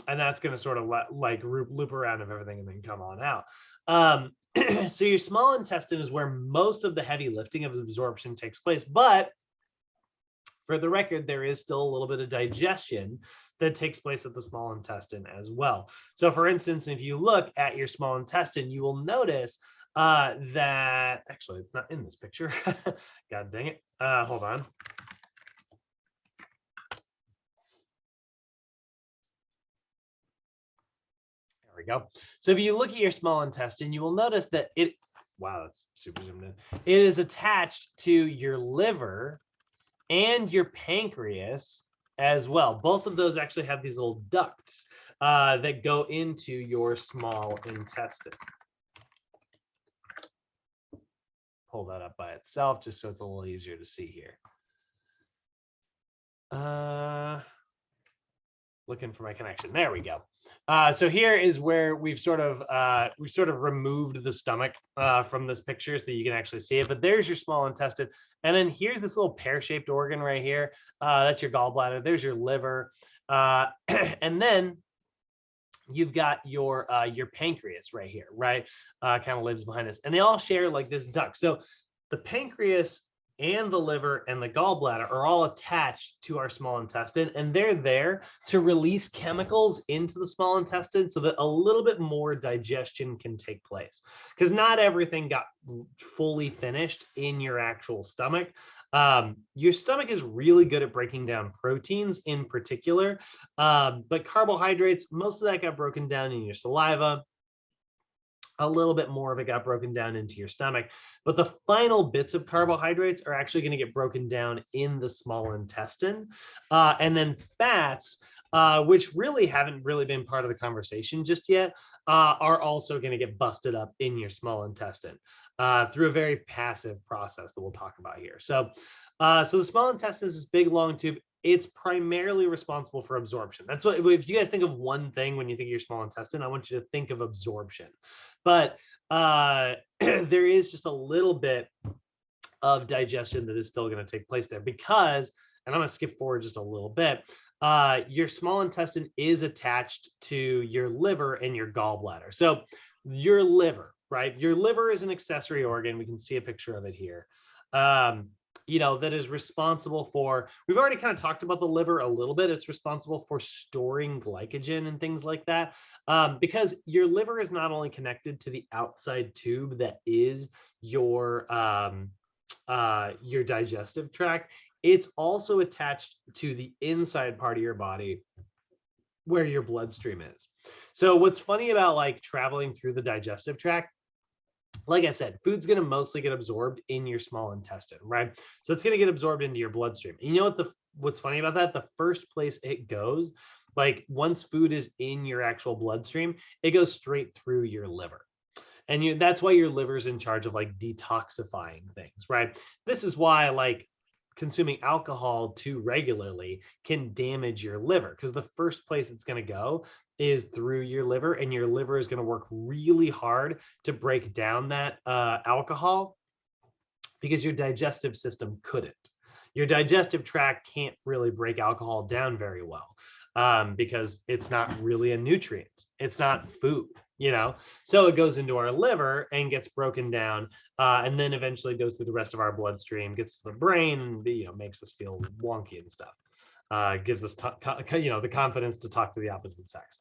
S1: And that's going to sort of like loop around of everything and then come on out. So your small intestine is where most of the heavy lifting of absorption takes place, but for the record, there is still a little bit of digestion that takes place at the small intestine as well. So for instance, if you look at your small intestine, you will notice that, actually, it's not in this picture. God dang it. Hold on. There we go. So if you look at your small intestine, you will notice that it, wow, that's super zoomed in. It is attached to your liver and your pancreas as well. Both of those actually have these little ducts that go into your small intestine. Pull that up by itself just so it's a little easier to see here. looking for my connection. There we go. So here is where we've sort of removed the stomach from this picture so that you can actually see it. But there's your small intestine, and then here's this little pear-shaped organ right here. That's your gallbladder. There's your liver, and then you've got your pancreas right here, right? Kind of lives behind this, and they all share like this duct. So the pancreas and the liver and the gallbladder are all attached to our small intestine, and they're there to release chemicals into the small intestine so that a little bit more digestion can take place, because not everything got fully finished in your actual stomach. Your stomach is really good at breaking down proteins in particular, but carbohydrates, most of that got broken down in your saliva. A little bit more of it got broken down into your stomach, but the final bits of carbohydrates are actually going to get broken down in the small intestine. And then fats, which really haven't really been part of the conversation just yet, are also going to get busted up in your small intestine through a very passive process that we'll talk about here. So the small intestine is this big long tube. It's primarily responsible for absorption. That's what, if you guys think of one thing when you think of your small intestine, I want you to think of absorption. But there is just a little bit of digestion that is still going to take place there because, and I'm going to skip forward just a little bit, your small intestine is attached to your liver and your gallbladder. So your liver, right? Your liver is an accessory organ. We can see a picture of it here. That is responsible for, we've already kind of talked about the liver a little bit. It's responsible for storing glycogen and things like that, because your liver is not only connected to the outside tube that is your digestive tract, it's also attached to the inside part of your body where your bloodstream is. So what's funny about like traveling through the digestive tract, like I said, food's going to mostly get absorbed in your small intestine, right? So it's going to get absorbed into your bloodstream. And you know what's funny about that? The first place it goes, like once food is in your actual bloodstream, it goes straight through your liver. And that's why your liver's in charge of like detoxifying things, right? This is why like consuming alcohol too regularly can damage your liver, because the first place it's going to go is through your liver, and your liver is going to work really hard to break down that alcohol because your digestive system couldn't. Your digestive tract can't really break alcohol down very well because it's not really a nutrient. It's not food, so it goes into our liver and gets broken down, and then eventually goes through the rest of our bloodstream, gets to the brain, and makes us feel wonky and stuff. Gives us the confidence to talk to the opposite sex.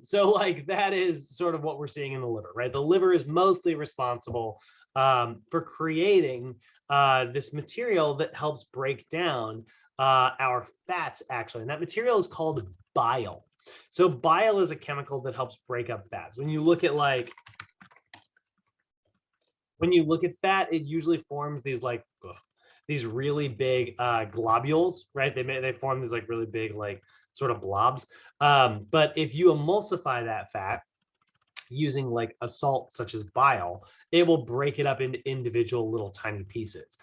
S1: So like that is sort of what we're seeing in the liver, right? The liver is mostly responsible for creating this material that helps break down our fats, actually, and that material is called bile. So bile is a chemical that helps break up fats. When you look at fat, it usually forms these like these really big globules, right? They form these like really big like sort of blobs. But if you emulsify that fat using like a salt such as bile, it will break it up into individual little tiny pieces.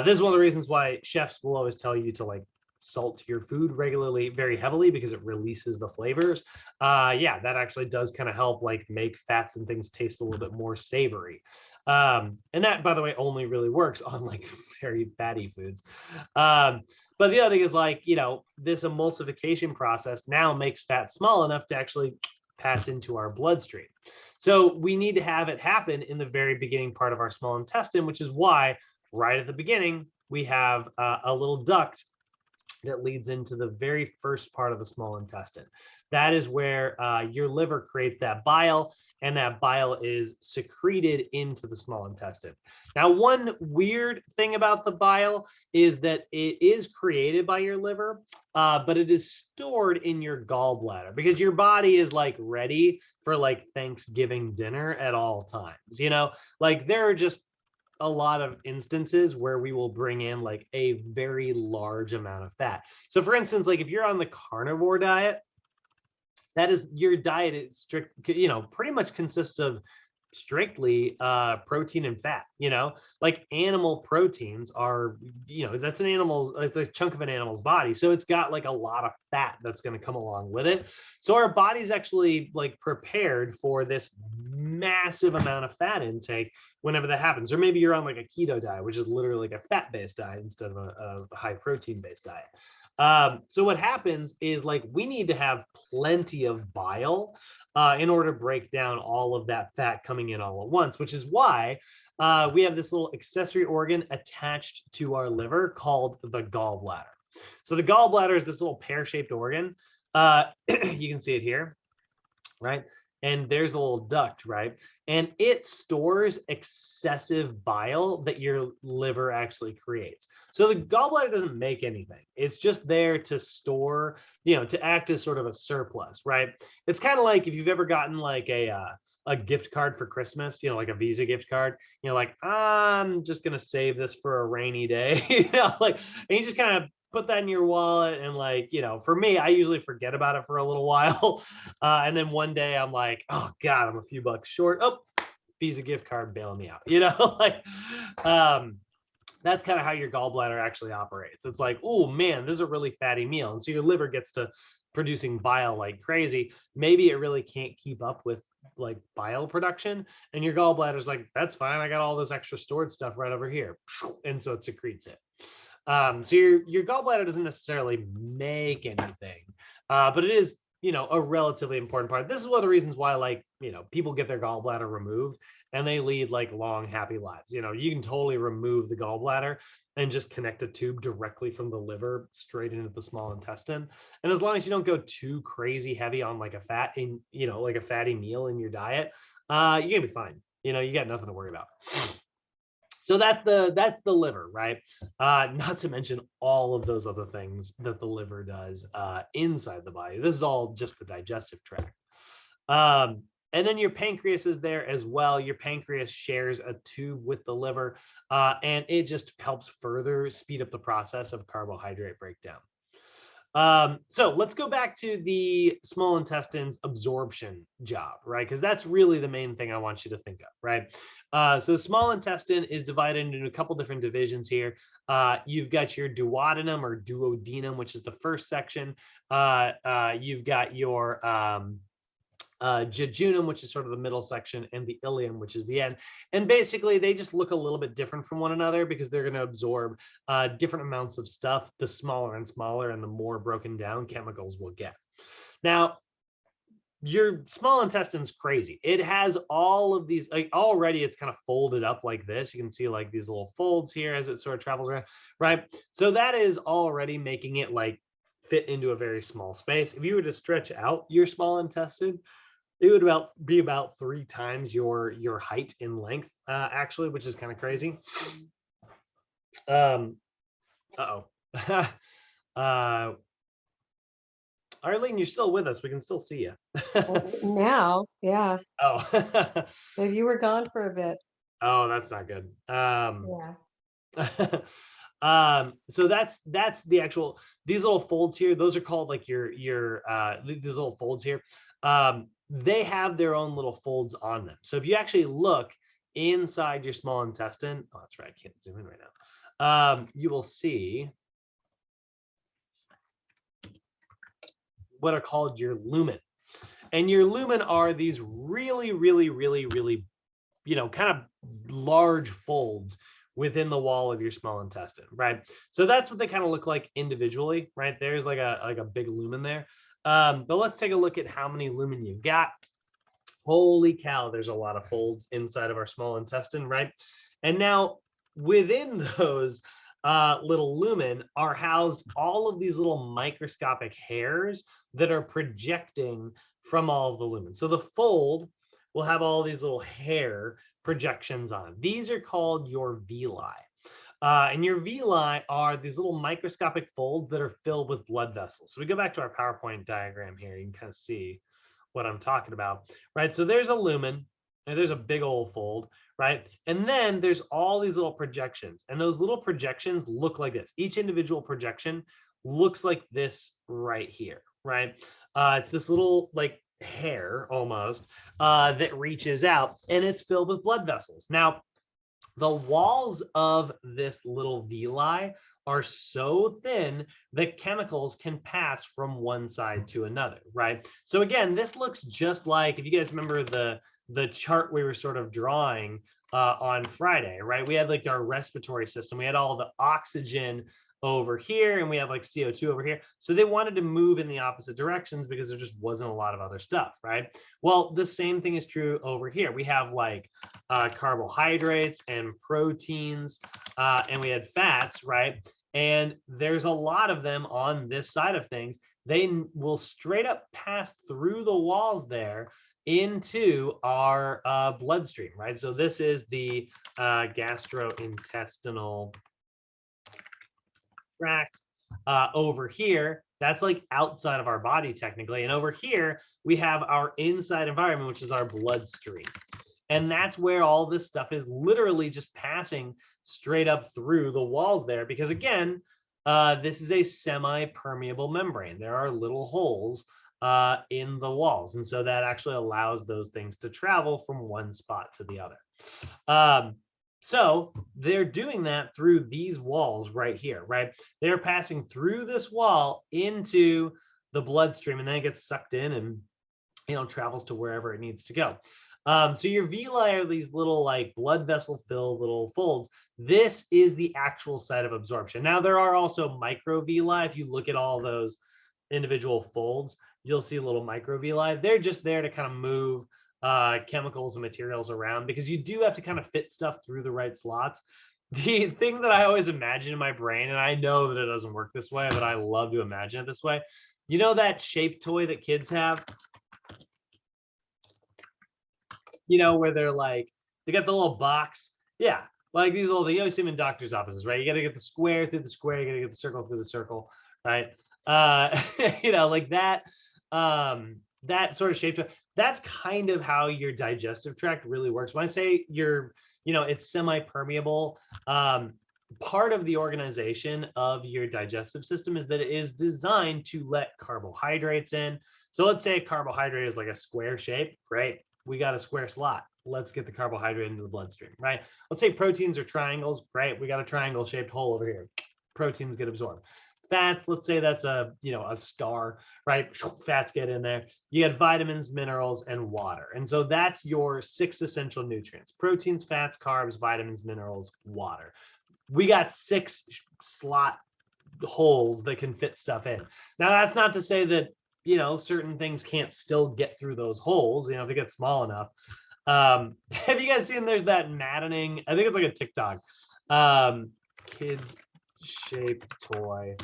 S1: This is one of the reasons why chefs will always tell you to like salt your food regularly, very heavily, because it releases the flavors. Yeah, that actually does kind of help like make fats and things taste a little bit more savory. And that, by the way, only really works on like very fatty foods. But the other thing is like, this emulsification process now makes fat small enough to actually pass into our bloodstream. So we need to have it happen in the very beginning part of our small intestine, which is why right at the beginning, we have a little duct that leads into the very first part of the small intestine. That is where your liver creates that bile, and that bile is secreted into the small intestine. Now, one weird thing about the bile is that it is created by your liver, but it is stored in your gallbladder because your body is like ready for like Thanksgiving dinner at all times. Like there are just a lot of instances where we will bring in like a very large amount of fat. So for instance, like if you're on the carnivore diet, that is your diet is strict, pretty much consists of strictly protein and fat. Like animal proteins are, that's it's a chunk of an animal's body, so it's got like a lot of fat that's going to come along with it. So our body's actually like prepared for this massive amount of fat intake whenever that happens. Or maybe you're on like a keto diet, which is literally like a fat-based diet instead of a high protein-based diet. So what happens is like we need to have plenty of bile in order to break down all of that fat coming in all at once, which is why we have this little accessory organ attached to our liver called the gallbladder. So the gallbladder is this little pear-shaped organ. You can see it here, right? And there's a little duct, right? And it stores excessive bile that your liver actually creates. So the gallbladder doesn't make anything. It's just there to store, to act as sort of a surplus, right? It's kind of like if you've ever gotten like a gift card for Christmas, like a Visa gift card, like, I'm just going to save this for a rainy day, and you just kind of put that in your wallet. And like, for me, I usually forget about it for a little while. And then one day I'm like, oh God, I'm a few bucks short. Oh, Visa gift card bailing me out, that's kind of how your gallbladder actually operates. It's like, oh man, this is a really fatty meal. And so your liver gets to producing bile like crazy. Maybe it really can't keep up with like bile production. And your gallbladder's like, that's fine. I got all this extra stored stuff right over here. And so it secretes it. So your gallbladder doesn't necessarily make anything, but it is, a relatively important part. This is one of the reasons why, like, people get their gallbladder removed and they lead like long, happy lives. You can totally remove the gallbladder and just connect a tube directly from the liver straight into the small intestine. And as long as you don't go too crazy heavy on like a fat in, like a fatty meal in your diet, you're gonna be fine. You got nothing to worry about. So that's the liver, right? Not to mention all of those other things that the liver does inside the body. This is all just the digestive tract. And then your pancreas is there as well. Your pancreas shares a tube with the liver, and it just helps further speed up the process of carbohydrate breakdown. So let's go back to the small intestine's absorption job, right? Because that's really the main thing I want you to think of, right? So the small intestine is divided into a couple different divisions here. You've got your duodenum or duodenum, which is the first section. You've got your jejunum, which is sort of the middle section, and the ileum, which is the end. And basically, they just look a little bit different from one another because they're going to absorb different amounts of stuff. The smaller and smaller and the more broken down chemicals will get. Now, your small intestine's crazy. It has all of these, like already it's kind of folded up like this. You can see like these little folds here as it sort of travels around, right? So that is already making it like fit into a very small space. If you were to stretch out your small intestine, it would be about 3 times your height in length, actually, which is kind of crazy. Arlene, you're still with us. We can still see you.
S4: Now, yeah.
S1: Oh.
S4: But you were gone for a bit.
S1: Oh, that's not good.
S4: Yeah.
S1: So that's the actual, these little folds here, those are called like your these little folds here. They have their own little folds on them. So if you actually look inside your small intestine, oh, that's right, I can't zoom in right now. You will see what are called your lumen. And your lumen are these really, kind of large folds within the wall of your small intestine, right? So that's what they kind of look like individually, right? There's like a big lumen there. But let's take a look at how many lumen you've got. Holy cow, there's a lot of folds inside of our small intestine, right? And now within those little lumen are housed all of these little microscopic hairs that are projecting from all of the lumen. So the fold will have all these little hair projections on. These are called your villi. And your villi are these little microscopic folds that are filled with blood vessels. So we go back to our PowerPoint diagram here. You can kind of see what I'm talking about, right? So there's a lumen, and there's a big old fold, right? And then there's all these little projections, and those little projections look like this. Each individual projection looks like this right here, right? It's this little like hair almost that reaches out, and it's filled with blood vessels. Now, the walls of this little villi are so thin that chemicals can pass from one side to another, right? So again, this looks just like, if you guys remember the chart we were sort of drawing on Friday, right? We had like our respiratory system. We had all the oxygen over here, and we have like CO2 over here. So they wanted to move in the opposite directions because there just wasn't a lot of other stuff, right? Well, the same thing is true over here. We have like carbohydrates and proteins, and we had fats, right? And there's a lot of them on this side of things. They will straight up pass through the walls there into our bloodstream, right? So this is the gastrointestinal tract. Over here, that's like outside of our body technically. And over here, we have our inside environment, which is our bloodstream. And that's where all this stuff is literally just passing straight up through the walls there. Because again, this is a semi-permeable membrane. There are little holes in the walls. And so that actually allows those things to travel from one spot to the other. So they're doing that through these walls right here, right? They're passing through this wall into the bloodstream, and then it gets sucked in and, you know, travels to wherever it needs to go. So your villi are these little like blood vessel filled little folds. This is the actual site of absorption. Now there are also microvilli. If you look at all those individual folds, you'll see little microvilli. They're just there to kind of move chemicals and materials around, because you do have to kind of fit stuff through the right slots. The thing that I always imagine in my brain, and I know that it doesn't work this way, but I love to imagine it this way. You know that shape toy that kids have? You know, where they're like, they got the little box. Yeah, like these little, you always see them in doctor's offices, right? You got to get the square through the square, you got to get the circle through the circle, right? You know, like that, that sort of shape. That's kind of how your digestive tract really works. When I say you're, you know, it's semi-permeable, part of the organization of your digestive system is that it is designed to let carbohydrates in. So let's say a carbohydrate is like a square shape. Great. We got a square slot. Let's get the carbohydrate into the bloodstream, right? Let's say proteins are triangles. Great. We got a triangle shaped hole over here. Proteins get absorbed. Fats, let's say that's a, you know, a star, right? Fats get in there. You get vitamins, minerals, and water. And so that's your 6 essential nutrients: proteins, fats, carbs, vitamins, minerals, water. We got 6 slot holes that can fit stuff in. Now, that's not to say that, you know, certain things can't still get through those holes, you know, if they get small enough. Have you guys seen, there's that maddening, I think it's like a TikTok, kids shape toy,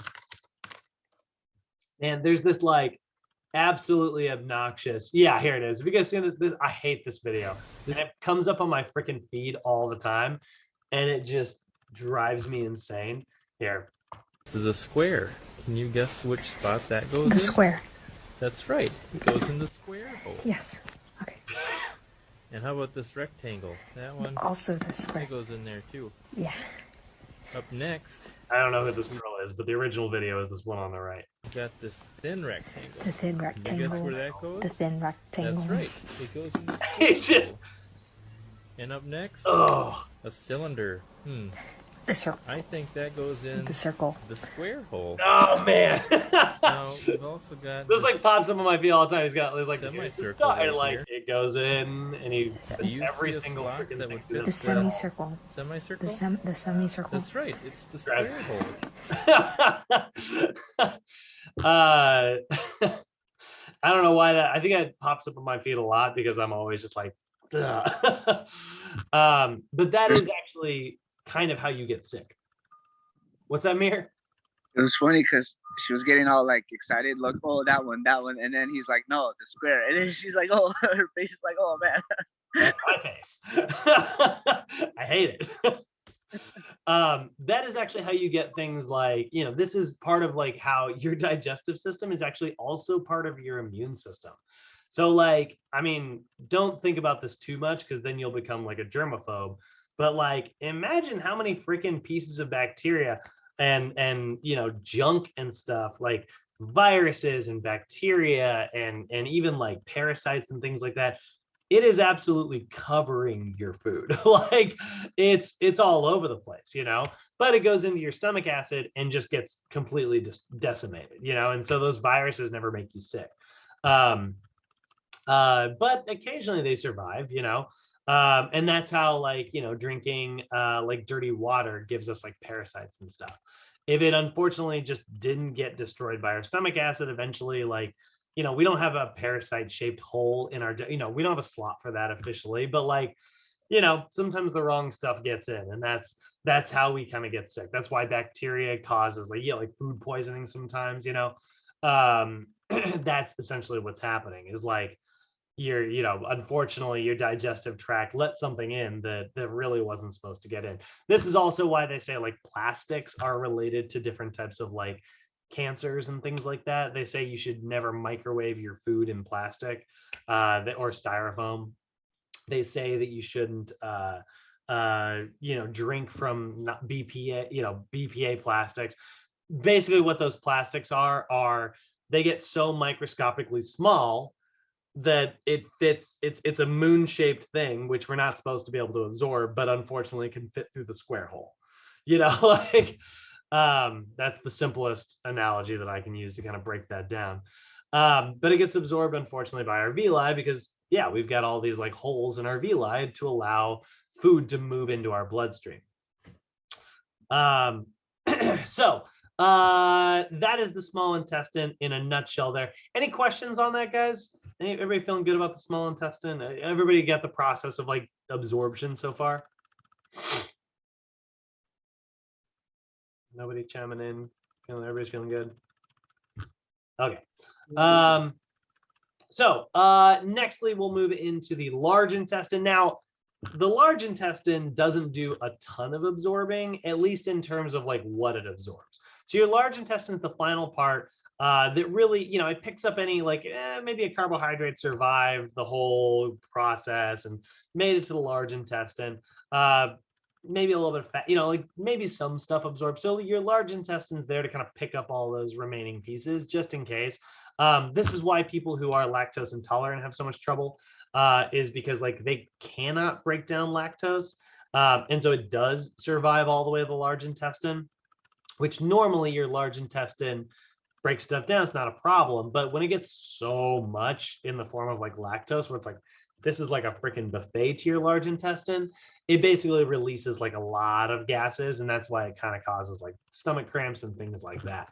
S1: and there's this like absolutely obnoxious, yeah, here it is. Have you guys seen this? I hate this video, and it comes up on my freaking feed all the time, and it just drives me insane. Here,
S5: this is a square. Can you guess which spot that goes in?
S6: The square.
S5: That's right. It goes in the square hole.
S6: Yes. Okay.
S5: And how about this rectangle? That one
S6: Also the square.
S5: that goes in there too.
S6: Yeah.
S5: Up next,
S1: I don't know who this girl is, but the original video is this one on the right.
S5: we got this thin rectangle.
S6: The thin
S5: Can you
S6: rectangle.
S5: guess where that goes?
S6: The thin rectangle.
S5: That's right. It goes in the
S1: It's just,
S5: And up next,
S1: oh,
S5: a cylinder.
S6: The circle.
S5: I think that goes in
S6: The circle.
S5: the square hole.
S1: oh man.
S5: Now, we've also got
S1: This like pops up on my feed all the time. He's got, there's like, here's the
S5: Semicircle
S1: star,
S5: right
S1: and like
S5: here.
S1: it goes in, and he
S5: Do you
S1: every
S5: see a
S1: single
S5: slot
S1: freaking
S5: that
S1: thing.
S5: would fit
S6: The
S5: Is that-
S6: semicircle.
S5: semicircle.
S6: The semicircle.
S5: That's right. It's the
S1: Right.
S5: square hole.
S1: I don't know why that. I think it pops up on my feed a lot because I'm always just like, ugh. But that is actually kind of how you get sick. What's that, Mir?
S7: It was funny because she was getting all like excited, like, oh, that one, and then he's like, no, the square, and then she's like, oh, her face is like, oh man.
S1: That's my face. I hate it. That is actually how you get things like, you know, this is part of like how your digestive system is actually also part of your immune system. So like, I mean, don't think about this too much because then you'll become like a germaphobe. But like, imagine how many freaking pieces of bacteria and you know, junk and stuff like viruses and bacteria and even like parasites and things like that, it is absolutely covering your food. Like it's all over the place, you know, but it goes into your stomach acid and just gets completely decimated, you know, and so those viruses never make you sick. But occasionally they survive, you know, and that's how, like, you know, drinking like dirty water gives us like parasites and stuff. If it unfortunately just didn't get destroyed by our stomach acid, eventually, like, you know, we don't have a parasite shaped hole in our, you know, we don't have a slot for that officially, but like, you know, sometimes the wrong stuff gets in, and that's how we kind of get sick. That's why bacteria causes, like, yeah, like food poisoning sometimes, you know. That's essentially what's happening, is like, you know, unfortunately your digestive tract let something in that really wasn't supposed to get in. This is also why they say like plastics are related to different types of like cancers and things like that. They say you should never microwave your food in plastic or styrofoam. They say that you shouldn't you know, drink from not BPA, you know, BPA plastics. Basically what those plastics are they get so microscopically small that it fits, it's a moon shaped thing, which we're not supposed to be able to absorb, but unfortunately can fit through the square hole, you know. Like that's the simplest analogy that I can use to kind of break that down. But it gets absorbed, unfortunately, by our villi, because yeah, we've got all these like holes in our villi to allow food to move into our bloodstream. So that is the small intestine in a nutshell there. Any questions on that, guys? Everybody feeling good about the small intestine? Everybody get the process of like absorption so far? Nobody chiming in? Everybody's feeling good? Okay. So nextly, we'll move into the large intestine. Now, the large intestine doesn't do a ton of absorbing, at least in terms of like what it absorbs. So your large intestine is the final part that really, you know, it picks up any like maybe a carbohydrate survived the whole process and made it to the large intestine. Maybe a little bit of fat, you know, like maybe some stuff absorbed. So your large intestine's there to kind of pick up all those remaining pieces just in case. This is why people who are lactose intolerant have so much trouble, is because like they cannot break down lactose. And so it does survive all the way to the large intestine, which normally your large intestine breaks stuff down, it's not a problem. But when it gets so much in the form of like lactose, where it's like, this is like a freaking buffet to your large intestine, it basically releases like a lot of gases, and that's why it kind of causes like stomach cramps and things like that.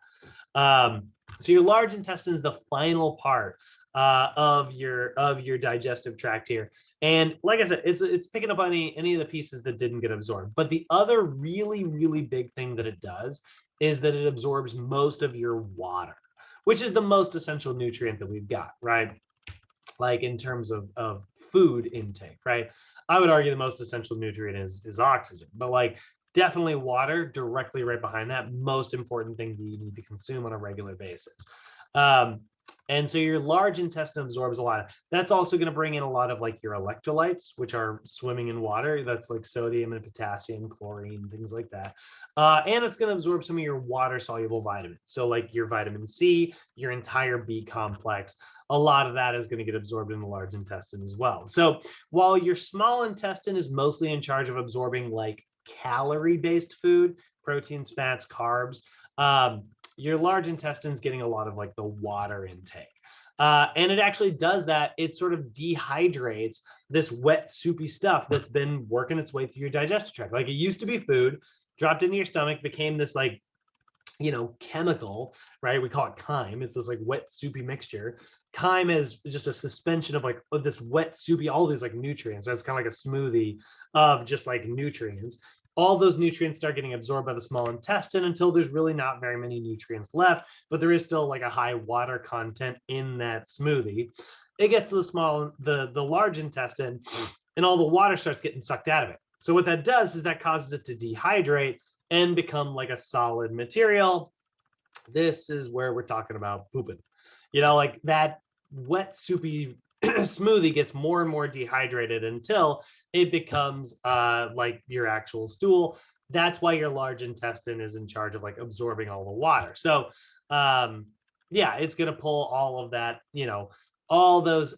S1: So your large intestine is the final part of your digestive tract here. And like I said, it's picking up any of the pieces that didn't get absorbed. But the other really, really big thing that it does is that it absorbs most of your water, which is the most essential nutrient that we've got, right? Like in terms of food intake, right? I would argue the most essential nutrient is oxygen, but like definitely water directly right behind that, most important thing that you need to consume on a regular basis. And so your large intestine absorbs a lot. That's also going to bring in a lot of like your electrolytes, which are swimming in water. That's like sodium and potassium, chlorine, things like that. And it's going to absorb some of your water soluble vitamins. So like your vitamin C, your entire B complex, a lot of that is going to get absorbed in the large intestine as well. So while your small intestine is mostly in charge of absorbing like calorie-based food, proteins, fats, carbs, your large intestine is getting a lot of like the water intake. And it actually does that. It sort of dehydrates this wet, soupy stuff that's been working its way through your digestive tract. Like it used to be food, dropped into your stomach, became this like, you know, chemical, right? We call it chyme. It's this like wet, soupy mixture. Chyme is just a suspension of like this wet, soupy, all these like nutrients. Right? It's kind of like a smoothie of just like nutrients. All those nutrients start getting absorbed by the small intestine until there's really not very many nutrients left, but there is still like a high water content in that smoothie. It gets to the large intestine, and all the water starts getting sucked out of it. So what that does is that causes it to dehydrate and become like a solid material. This is where we're talking about pooping. You know, like that wet, soupy smoothie gets more and more dehydrated until it becomes like your actual stool. That's why your large intestine is in charge of like absorbing all the water. So yeah, it's going to pull all of that, all those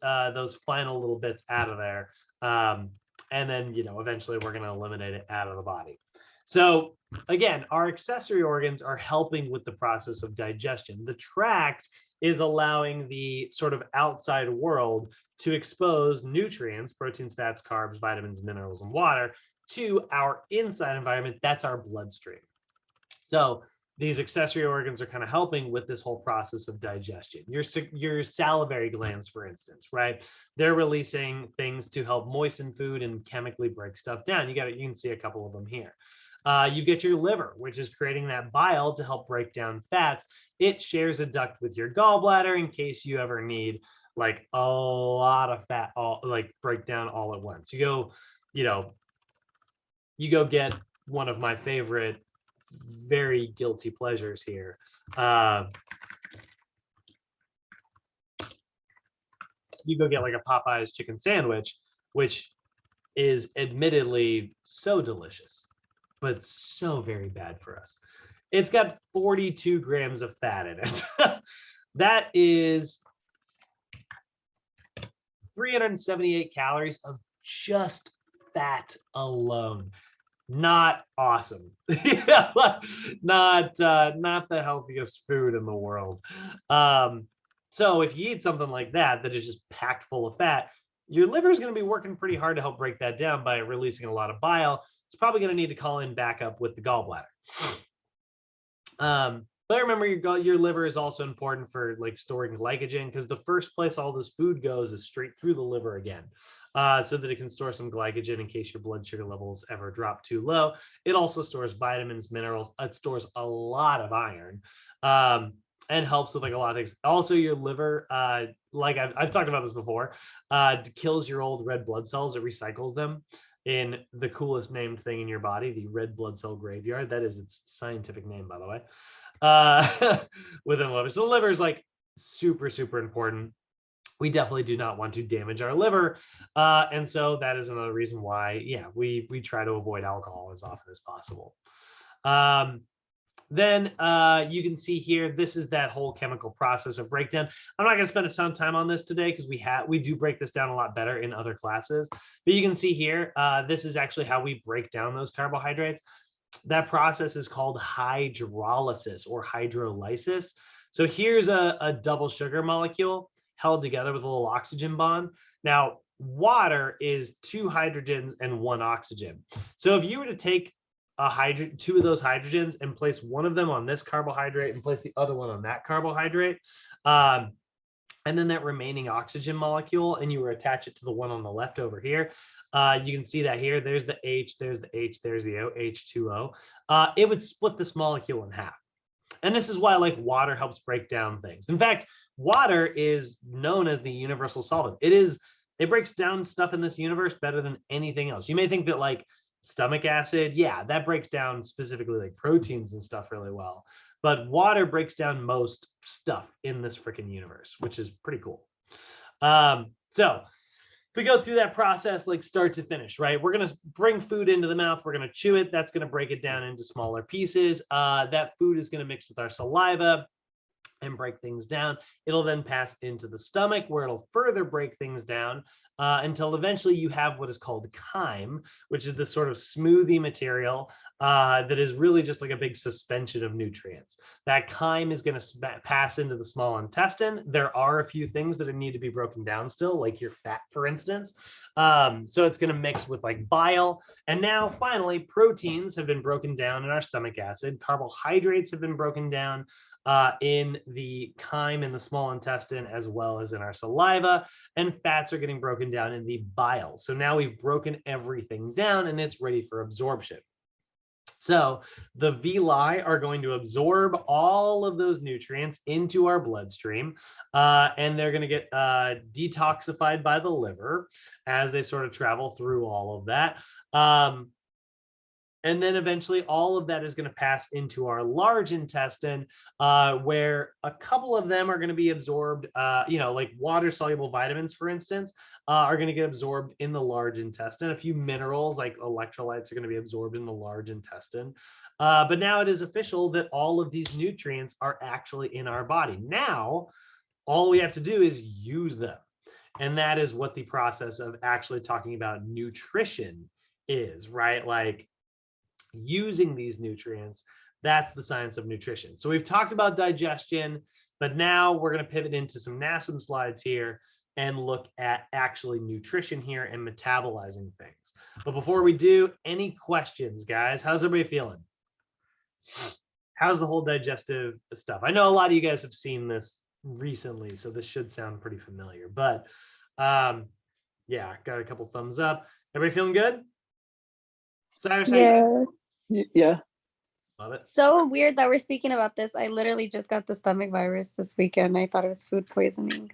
S1: final little bits out of there. And then, eventually we're going to eliminate it out of the body. So again, our accessory organs are helping with the process of digestion. The tract is allowing the sort of outside world to expose nutrients, proteins, fats, carbs, vitamins, minerals, and water to our inside environment. That's our bloodstream. So these accessory organs are kind of helping with this whole process of digestion. Your salivary glands, for instance, right? They're releasing things to help moisten food and chemically break stuff down. You can see a couple of them here. You get your liver, which is creating that bile to help break down fats. It shares a duct with your gallbladder in case you ever need like a lot of fat, break down all at once. You go get one of my favorite, very guilty pleasures here. You go get like a Popeye's chicken sandwich, which is admittedly so delicious, but so very bad for us. It's got 42 grams of fat in it. That is 378 calories of just fat alone. Not awesome. Not the healthiest food in the world. So if you eat something like that is just packed full of fat, your liver is going to be working pretty hard to help break that down by releasing a lot of bile. It's probably going to need to call in backup with the gallbladder. But remember, your liver is also important for like storing glycogen, because the first place all this food goes is straight through the liver again, so that it can store some glycogen in case your blood sugar levels ever drop too low. It also stores vitamins, minerals. It stores a lot of iron, and helps with like a lot of things. Also, your liver, like I've talked about this before, kills your old red blood cells. It recycles them in the coolest named thing in your body, the red blood cell graveyard. That is its scientific name, by the way. Within the liver. So the liver is like super, super important. We definitely do not want to damage our liver. And so that is another reason why, we try to avoid alcohol as often as possible. Then you can see here, this is that whole chemical process of breakdown. I'm not going to spend a ton of time on this today because we do break this down a lot better in other classes. But you can see here, this is actually how we break down those carbohydrates. That process is called hydrolysis or hydrolysis. So here's a double sugar molecule held together with a little oxygen bond. Now, water is 2 hydrogens and 1 oxygen. So if you were to take 2 of those hydrogens and place one of them on this carbohydrate and place the other one on that carbohydrate, and then that remaining oxygen molecule, and you were attach it to the one on the left over here, you can see that here, there's the H, there's the H, there's the O, H2O. It would split this molecule in half. And this is why like water helps break down things. In fact, water is known as the universal solvent. It breaks down stuff in this universe better than anything else. You may think that like stomach acid, that breaks down specifically like proteins and stuff really well. But water breaks down most stuff in this freaking universe, which is pretty cool. So if we go through that process, like start to finish, right? We're going to bring food into the mouth. We're going to chew it. That's going to break it down into smaller pieces. That food is going to mix with our saliva and break things down. It'll then pass into the stomach, where it'll further break things down until eventually you have what is called chyme, which is this sort of smoothie material that is really just like a big suspension of nutrients. That chyme is going to pass into the small intestine. There are a few things that need to be broken down still, like your fat, for instance. So it's going to mix with like bile. And now finally, proteins have been broken down in our stomach acid. Carbohydrates have been broken down in the chyme in the small intestine, as well as in our saliva, and fats are getting broken down in the bile. So now we've broken everything down and it's ready for absorption. So the villi are going to absorb all of those nutrients into our bloodstream, and they're going to get detoxified by the liver as they sort of travel through all of that. And then eventually all of that is going to pass into our large intestine, where a couple of them are going to be absorbed, like water-soluble vitamins, for instance, are going to get absorbed in the large intestine. A few minerals like electrolytes are going to be absorbed in the large intestine. But now it is official that all of these nutrients are actually in our body. Now, all we have to do is use them. And that is what the process of actually talking about nutrition is, right? Like using these nutrients, that's the science of nutrition. So we've talked about digestion, but now we're going to pivot into some NASM slides here and look at actually nutrition here and metabolizing things. But before we do, any questions, guys? How's everybody feeling? How's the whole digestive stuff? I know a lot of you guys have seen this recently, so this should sound pretty familiar, but yeah, got a couple thumbs up. Everybody feeling good? Cyrus,
S8: Yeah.
S9: Yeah.
S1: Love it.
S8: So weird that we're speaking about this. I literally just got the stomach virus this weekend. I thought it was food poisoning.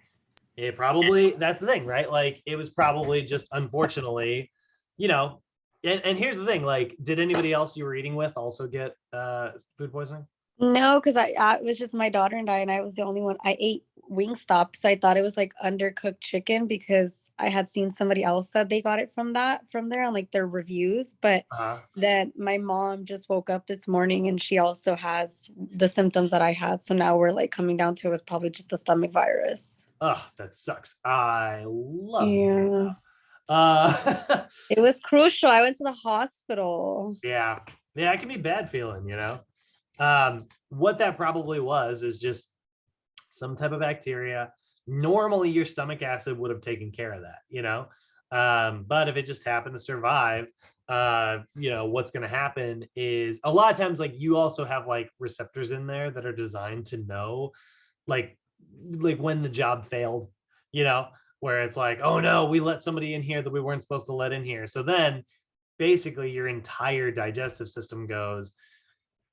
S1: It probably, that's the thing, right? Like it was probably just unfortunately, you know, and here's the thing, like, did anybody else you were eating with also get food poisoning?
S8: No, because it was just my daughter and I was the only one. I ate Wingstop, so I thought it was like undercooked chicken because I had seen somebody else that they got it from there on like their reviews. But then my mom just woke up this morning and she also has the symptoms that I had. So now we're like coming down to it was probably just the stomach virus.
S1: Oh, that sucks. I love
S8: Yeah.
S1: it.
S8: It was crucial. I went to the hospital.
S1: Yeah, it can be bad feeling, you know. What that probably was is just some type of bacteria. Normally your stomach acid would have taken care of that, you know. But if it just happened to survive, you know, what's going to happen is a lot of times, like, you also have like receptors in there that are designed to know like when the job failed, you know, where it's like, oh no, we let somebody in here that we weren't supposed to let in here. So then basically your entire digestive system goes,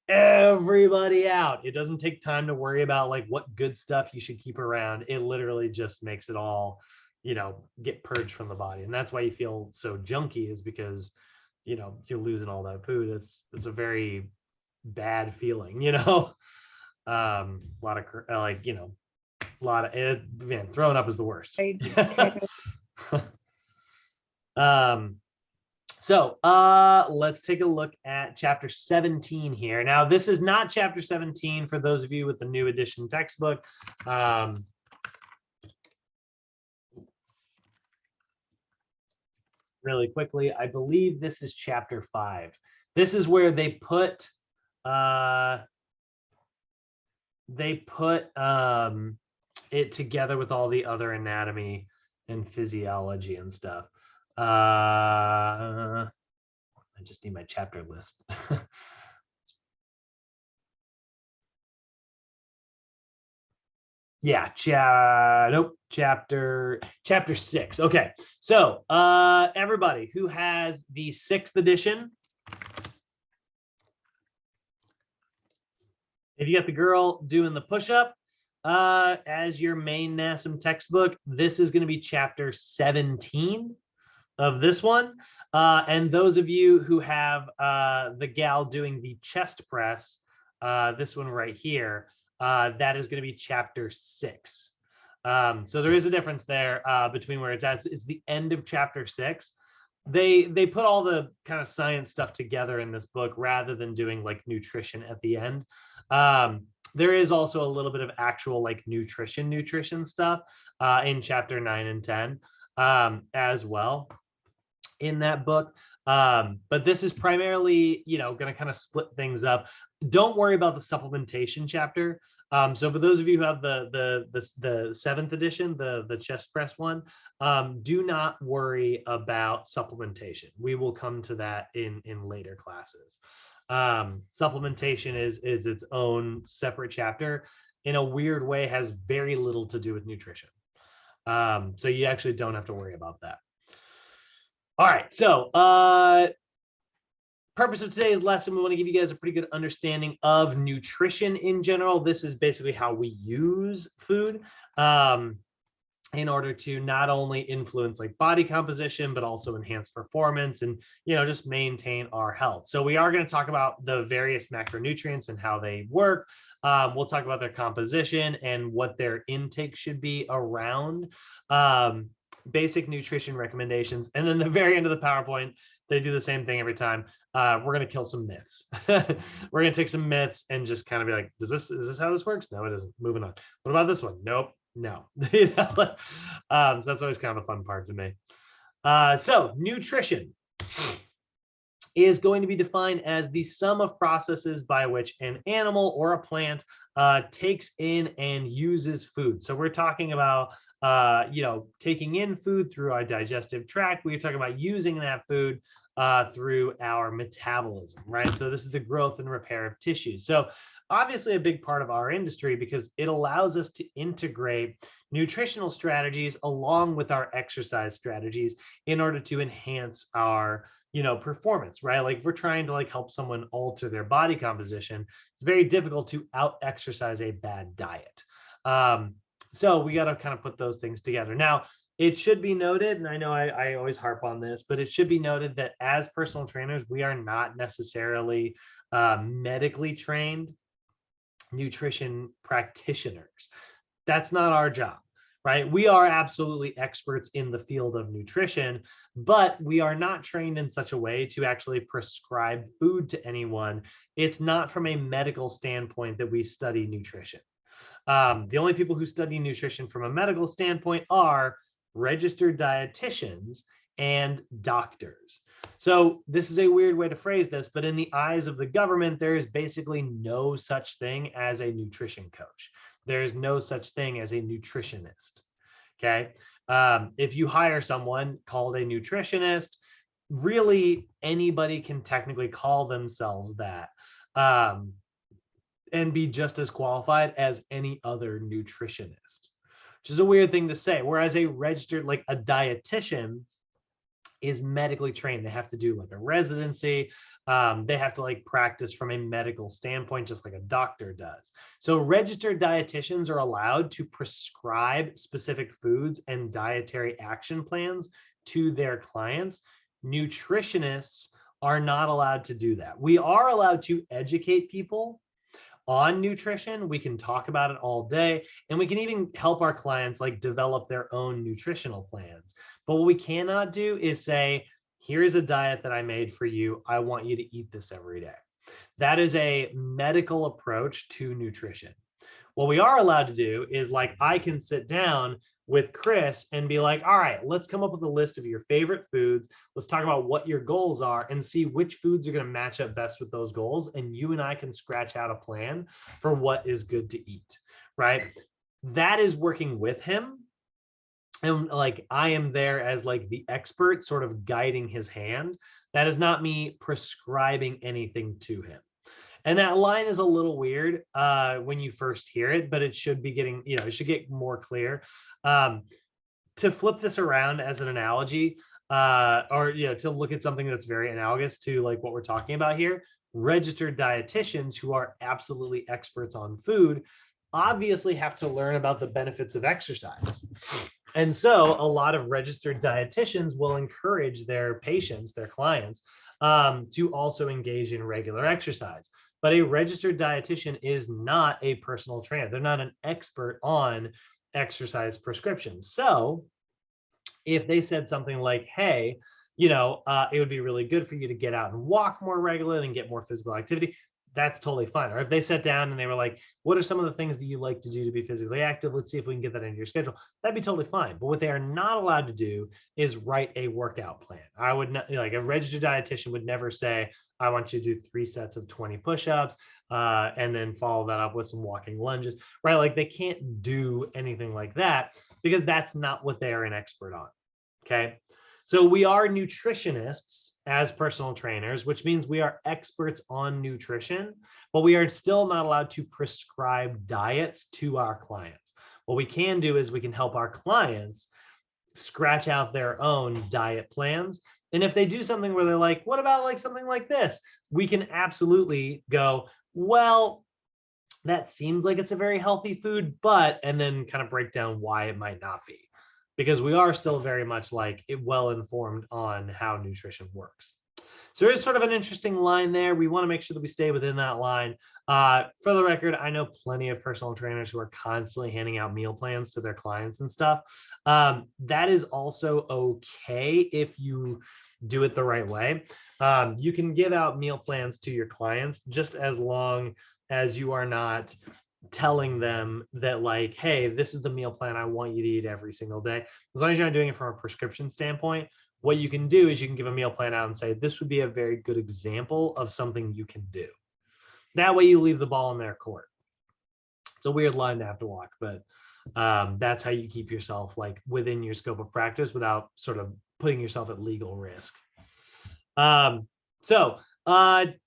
S1: everybody out. It doesn't take time to worry about like what good stuff you should keep around. It literally just makes it all, you know, get purged from the body. And that's why you feel so junky, is because, you know, you're losing all that food. It's a very bad feeling, you know. A lot of like, you know, a lot of it, man, throwing up is the worst. So let's take a look at chapter 17 here. Now, this is not chapter 17 for those of you with the new edition textbook. Really quickly, I believe this is chapter 5. This is where they put it together with all the other anatomy and physiology and stuff. I just need my chapter list. Yeah, chapter 6. Okay, so everybody who has the 6th edition, if you got the girl doing the push-up as your main NASM textbook, this is going to be chapter 17 of this one. And those of you who have the gal doing the chest press, this one right here, that is going to be chapter 6. So there is a difference there between where it's at. It's the end of chapter 6. They put all the kind of science stuff together in this book rather than doing like nutrition at the end. There is also a little bit of actual like nutrition stuff in chapter 9 and 10 as well in that book. But this is primarily, you know, going to kind of split things up. Don't worry about the supplementation chapter. So for those of you who have the 7th edition, the chest press one, do not worry about supplementation. We will come to that in later classes. Supplementation is its own separate chapter. In a weird way, has very little to do with nutrition. So you actually don't have to worry about that. All right, so purpose of today's lesson, we want to give you guys a pretty good understanding of nutrition in general. This is basically how we use food in order to not only influence like body composition, but also enhance performance and, you know, just maintain our health. So we are going to talk about the various macronutrients and how they work. We'll talk about their composition and what their intake should be around. Basic nutrition recommendations, and then the very end of the PowerPoint, They do the same thing every time. We're going to kill some myths. We're going to take some myths and just kind of be like, is this how this works? No, it isn't. Moving on. What about this one? Nope. No. So that's always kind of a fun part to me. So nutrition is going to be defined as the sum of processes by which an animal or a plant takes in and uses food. So we're talking about taking in food through our digestive tract. We're talking about using that food through our metabolism, right? So this is the growth and repair of tissues. So obviously a big part of our industry because it allows us to integrate nutritional strategies along with our exercise strategies in order to enhance our performance, right? Like if we're trying to help someone alter their body composition, it's very difficult to out exercise a bad diet. So we got to kind of put those things together. Now, it should be noted, and I know I always harp on this, but it should be noted that as personal trainers, we are not necessarily medically trained nutrition practitioners. That's not our job, right? We are absolutely experts in the field of nutrition, but we are not trained in such a way to actually prescribe food to anyone. It's not from a medical standpoint that we study nutrition. The only people who study nutrition from a medical standpoint are registered dietitians and doctors. So this is a weird way to phrase this, but in the eyes of the government, there is basically no such thing as a nutrition coach. There is no such thing as a nutritionist. Okay. If you hire someone called a nutritionist, really anybody can technically call themselves that and be just as qualified as any other nutritionist, which is a weird thing to say. Whereas a registered, like a dietitian, is medically trained. They have to do a residency. They have to practice from a medical standpoint, just like a doctor does. So registered dietitians are allowed to prescribe specific foods and dietary action plans to their clients. Nutritionists are not allowed to do that. We are allowed to educate people on nutrition. We can talk about it all day, and we can even help our clients develop their own nutritional plans. But what we cannot do is say, here's a diet that I made for you. I want you to eat this every day. That is a medical approach to nutrition. What we are allowed to do is I can sit down with Chris and be like, all right, let's come up with a list of your favorite foods. Let's talk about what your goals are and see which foods are going to match up best with those goals. And you and I can scratch out a plan for what is good to eat, right? That is working with him. And I am there as the expert sort of guiding his hand. That is not me prescribing anything to him. And that line is a little weird when you first hear it, but it should be getting, it should get more clear. To flip this around as an analogy, or to look at something that's very analogous to what we're talking about here, registered dietitians who are absolutely experts on food obviously have to learn about the benefits of exercise. And so a lot of registered dietitians will encourage their patients, their clients, to also engage in regular exercise. But a registered dietitian is not a personal trainer. They're not an expert on exercise prescriptions. So if they said something like, hey, it would be really good for you to get out and walk more regularly and get more physical activity, that's totally fine. Or if they sat down and they were like, what are some of the things that you like to do to be physically active? Let's see if we can get that into your schedule. That'd be totally fine. But what they are not allowed to do is write a workout plan. I would not, a registered dietitian would never say, I want you to do 3 sets of 20 push-ups and then follow that up with some walking lunges, right? They can't do anything like that because that's not what they are an expert on. Okay. So we are nutritionists as personal trainers, which means we are experts on nutrition, but we are still not allowed to prescribe diets to our clients. What we can do is we can help our clients scratch out their own diet plans. And if they do something where they're like, what about something like this? We can absolutely go, well, that seems like it's a very healthy food, but, and then kind of break down why it might not be. Because we are still very much well-informed on how nutrition works. So there's sort of an interesting line there. We want to make sure that we stay within that line. For the record, I know plenty of personal trainers who are constantly handing out meal plans to their clients and stuff. That is also okay if you do it the right way. You can give out meal plans to your clients just as long as you are not telling them that like, hey, this is the meal plan I want you to eat every single day. As long as you're not doing it from a prescription standpoint, what you can do is you can give a meal plan out and say, this would be a very good example of something you can do. That way you leave the ball in their court. It's a weird line to have to walk, but that's how you keep yourself like within your scope of practice without sort of putting yourself at legal risk.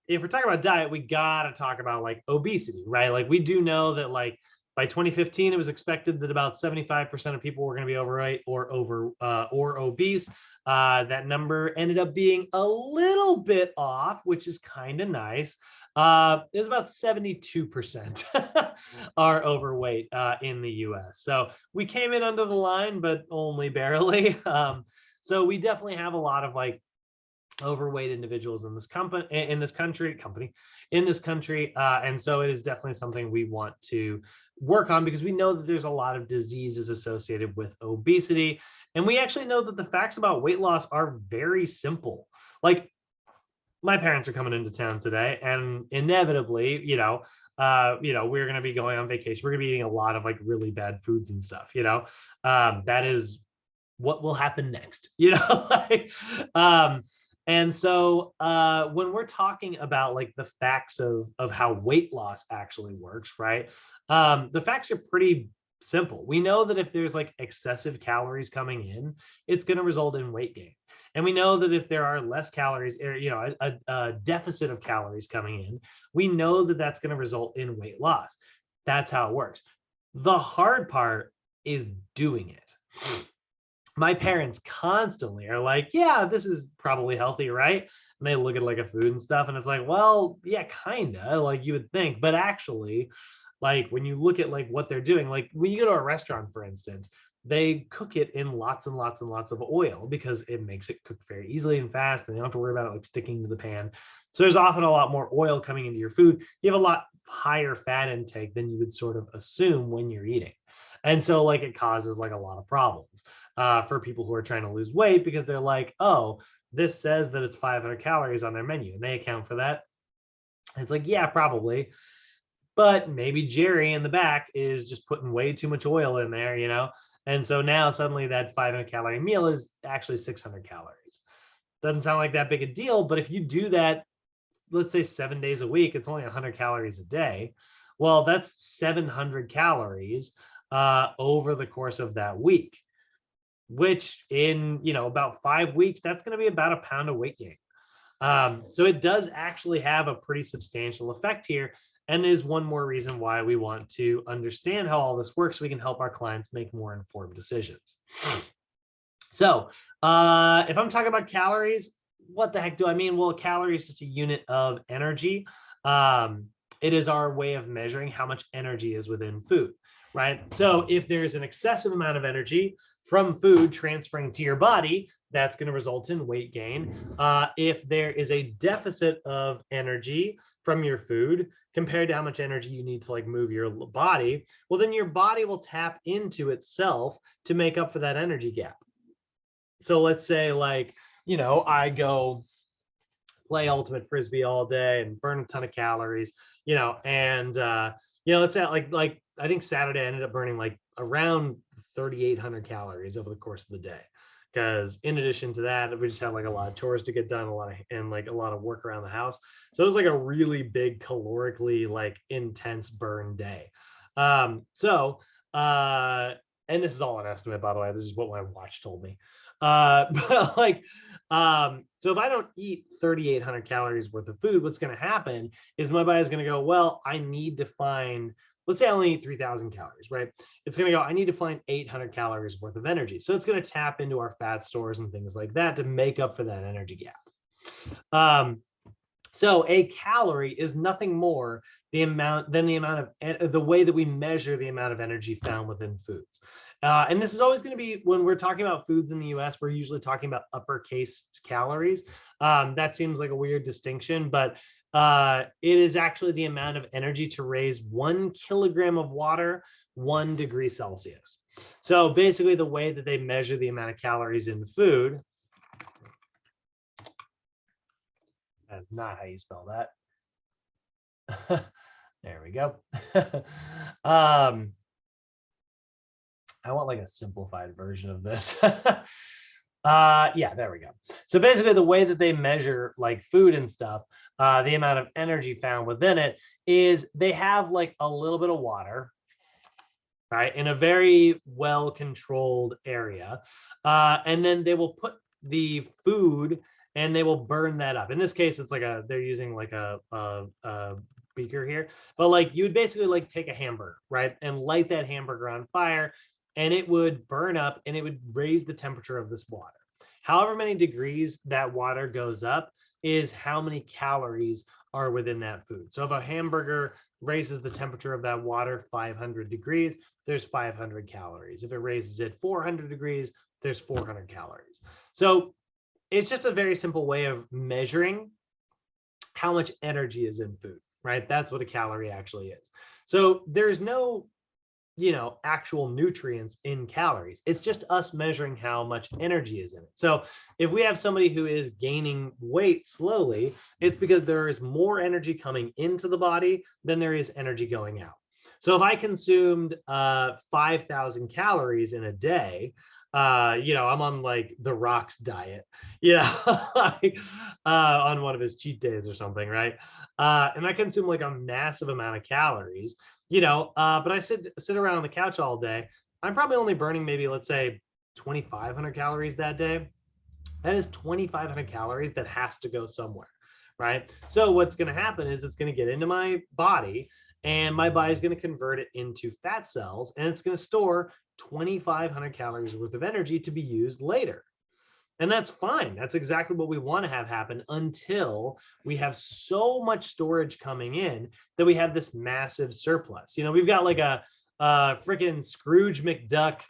S1: If we're talking about diet, we gotta talk about like obesity, right? Like we do know that like by 2015, it was expected that about 75% of people were going to be overweight or obese. That number ended up being a little bit off, which is kind of nice. It was about 72% are overweight in the US. So we came in under the line, but only barely. So we definitely have a lot of like overweight individuals in this country, and so it is definitely something we want to work on because we know that there's a lot of diseases associated with obesity, and we actually know that the facts about weight loss are very simple. Like my parents are coming into town today, and inevitably, we're going to be going on vacation. We're going to be eating a lot of like really bad foods and stuff. That is what will happen next. And so when we're talking about like the facts of how weight loss actually works, right? The facts are pretty simple. We know that if there's like excessive calories coming in, it's going to result in weight gain. And we know that if there are less calories, or a deficit of calories coming in, we know that that's going to result in weight loss. That's how it works. The hard part is doing it. My parents constantly are like, yeah, this is probably healthy, right? And they look at like a food and stuff, and it's like, well, yeah, kind of like you would think. But actually, like when you look at like what they're doing, like when you go to a restaurant, for instance, they cook it in lots and lots and lots of oil because it makes it cook very easily and fast, and they don't have to worry about it like sticking to the pan. So there's often a lot more oil coming into your food. You have a lot higher fat intake than you would sort of assume when you're eating. And so like it causes like a lot of problems for people who are trying to lose weight because they're like, oh, this says that it's 500 calories on their menu and they account for that. And it's like, yeah, probably. But maybe Jerry in the back is just putting way too much oil in there, And so now suddenly that 500 calorie meal is actually 600 calories. Doesn't sound like that big a deal, but if you do that, let's say 7 days a week, it's only 100 calories a day. Well, that's 700 calories over the course of that week, which in, about 5 weeks, that's going to be about a pound of weight gain. So it does actually have a pretty substantial effect here, and is one more reason why we want to understand how all this works so we can help our clients make more informed decisions. So if I'm talking about calories, what the heck do I mean? Well, a calorie is just a unit of energy. It is our way of measuring how much energy is within food, right? So if there's an excessive amount of energy from food transferring to your body, that's going to result in weight gain. If there is a deficit of energy from your food compared to how much energy you need to like move your body, well, then your body will tap into itself to make up for that energy gap. So let's say like, I go play ultimate frisbee all day and burn a ton of calories, and let's say like I think Saturday I ended up burning like around 3,800 calories over the course of the day. Because in addition to that, we just had like a lot of chores to get done, a lot of work around the house. So it was like a really big calorically like intense burn day. And this is all an estimate, by the way. This is what my watch told me. But like, so if I don't eat 3,800 calories worth of food, what's going to happen is my body's going to go, well, I need to find, let's say I only eat 3,000 calories, right? It's going to go, I need to find 800 calories worth of energy. So it's going to tap into our fat stores and things like that to make up for that energy gap. So a calorie is nothing more the way that we measure the amount of energy found within foods. And this is always going to be, when we're talking about foods in the US, we're usually talking about uppercase calories. That seems like a weird distinction, but it is actually the amount of energy to raise 1 kilogram of water, 1 degree Celsius. So basically the way that they measure the amount of calories in food, that's not how you spell that. There we go. I want like a simplified version of this. Yeah, there we go. So basically the way that they measure like food and stuff, the amount of energy found within it is they have like a little bit of water, right, in a very well-controlled area. And then they will put the food and they will burn that up. In this case, it's like they're using like a beaker here, but like you would basically like take a hamburger, right, and light that hamburger on fire, and it would burn up and it would raise the temperature of this water. However many degrees that water goes up is how many calories are within that food. So if a hamburger raises the temperature of that water 500 degrees, there's 500 calories. If it raises it 400 degrees, there's 400 calories. So it's just a very simple way of measuring how much energy is in food, right? That's what a calorie actually is. So there's no, actual nutrients in calories. It's just us measuring how much energy is in it. So if we have somebody who is gaining weight slowly, it's because there is more energy coming into the body than there is energy going out. So if I consumed 5,000 calories in a day, I'm on like The Rock's diet, like, on one of his cheat days or something, right? And I consume like a massive amount of calories, but I sit around on the couch all day. I'm probably only burning maybe, let's say, 2,500 calories that day. That is 2,500 calories that has to go somewhere, right? So what's going to happen is it's going to get into my body, and my body is going to convert it into fat cells, and it's going to store 2,500 calories worth of energy to be used later. And that's fine. That's exactly what we want to have happen until we have so much storage coming in that we have this massive surplus. We've got like a freaking Scrooge McDuck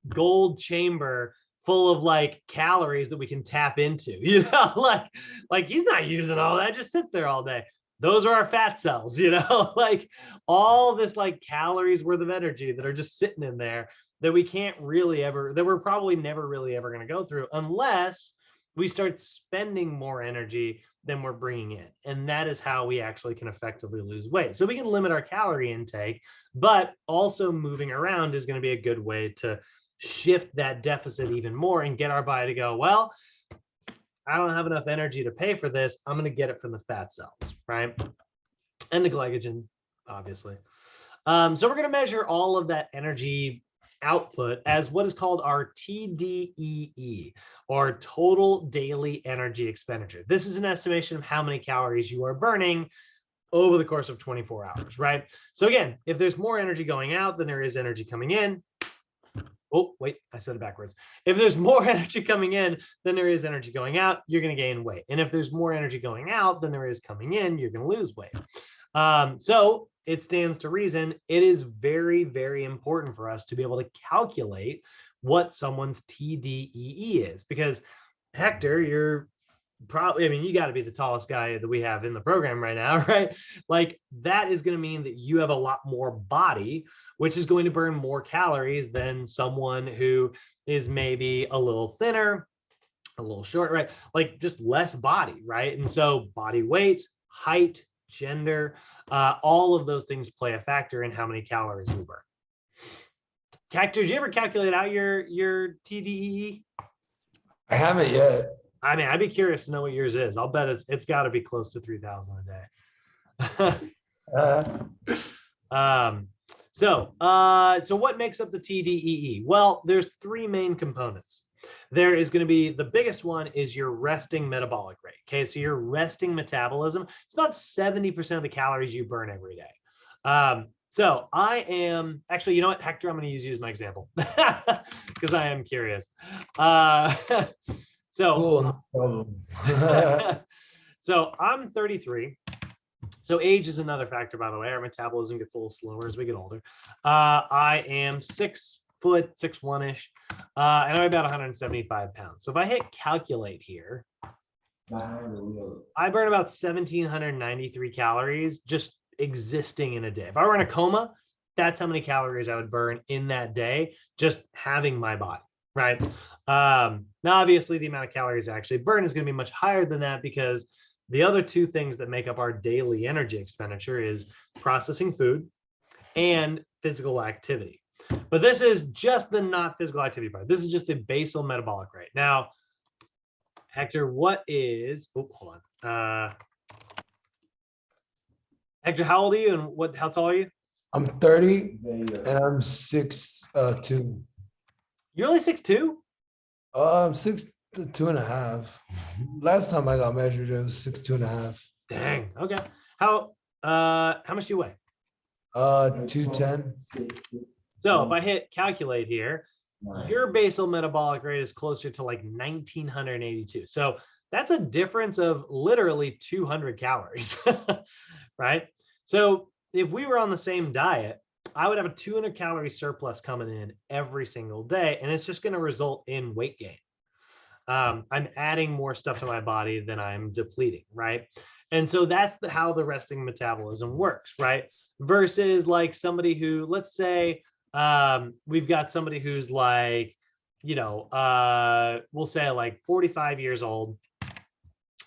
S1: gold chamber full of like calories that we can tap into, like he's not using all that, just sit there all day. Those are our fat cells, like all this like calories worth of energy that are just sitting in there that we can't really ever, that we're probably never really ever going to go through unless we start spending more energy than we're bringing in. And that is how we actually can effectively lose weight. So we can limit our calorie intake, but also moving around is going to be a good way to shift that deficit even more and get our body to go, well, I don't have enough energy to pay for this. I'm going to get it from the fat cells, right? And the glycogen, obviously. So we're going to measure all of that energy output as what is called our TDEE, or total daily energy expenditure. This is an estimation of how many calories you are burning over the course of 24 hours, right? So again, if there's more energy going out than there is energy coming in, oh, wait, I said it backwards. If there's more energy coming in than there is energy going out, you're going to gain weight. And if there's more energy going out than there is coming in, you're going to lose weight. So it stands to reason it is very, very important for us to be able to calculate what someone's TDEE is. Because Hector, you're probably, you got to be the tallest guy that we have in the program right now, right? Like that is going to mean that you have a lot more body, which is going to burn more calories than someone who is maybe a little thinner, a little short, right? Like just less body, right? And so body weight, height, gender, all of those things play a factor in how many calories we burn. Hector, did you ever calculate out your TDEE?
S9: I haven't yet.
S1: I'd be curious to know what yours is. I'll bet it's got to be close to 3,000 a day. So what makes up the TDEE? Well, there's 3 main components. There is going to be, the biggest one is your resting metabolic rate. Okay, so your resting metabolism, it's about 70% of the calories you burn every day. So I am actually, you know what, Hector, I'm going to use you as my example because I am curious. So,
S9: cool, no problem.
S1: so I'm 33. So age is another factor, by the way. Our metabolism gets a little slower as we get older. I am 6 foot, 6'1"-ish, and I'm about 175 pounds. So if I hit calculate here, I burn about 1,793 calories just existing in a day. If I were in a coma, that's how many calories I would burn in that day, just having my body, right? Now, obviously, the amount of calories I actually burn is going to be much higher than that, because the other two things that make up our daily energy expenditure is processing food and physical activity. But this is just the not physical activity part. This is just the basal metabolic rate. Now, Hector, what is, oh, hold on. Hector, how old are you and how tall are you?
S9: I'm 30 and I'm 6'2".
S1: You're only 6'2"?
S9: I'm 6'2.5". Last time I got measured, it was 6'2.5".
S1: Dang. Okay. How much do you weigh?
S9: 210.
S1: So if I hit calculate here, your basal metabolic rate is closer to like 1,982. So that's a difference of literally 200 calories, right? So if we were on the same diet, I would have a 200 calorie surplus coming in every single day, and it's just going to result in weight gain. I'm adding more stuff to my body than I'm depleting, right? And so that's how the resting metabolism works, right? Versus like somebody who, let's say, we've got somebody who's like, you know, we'll say like 45 years old.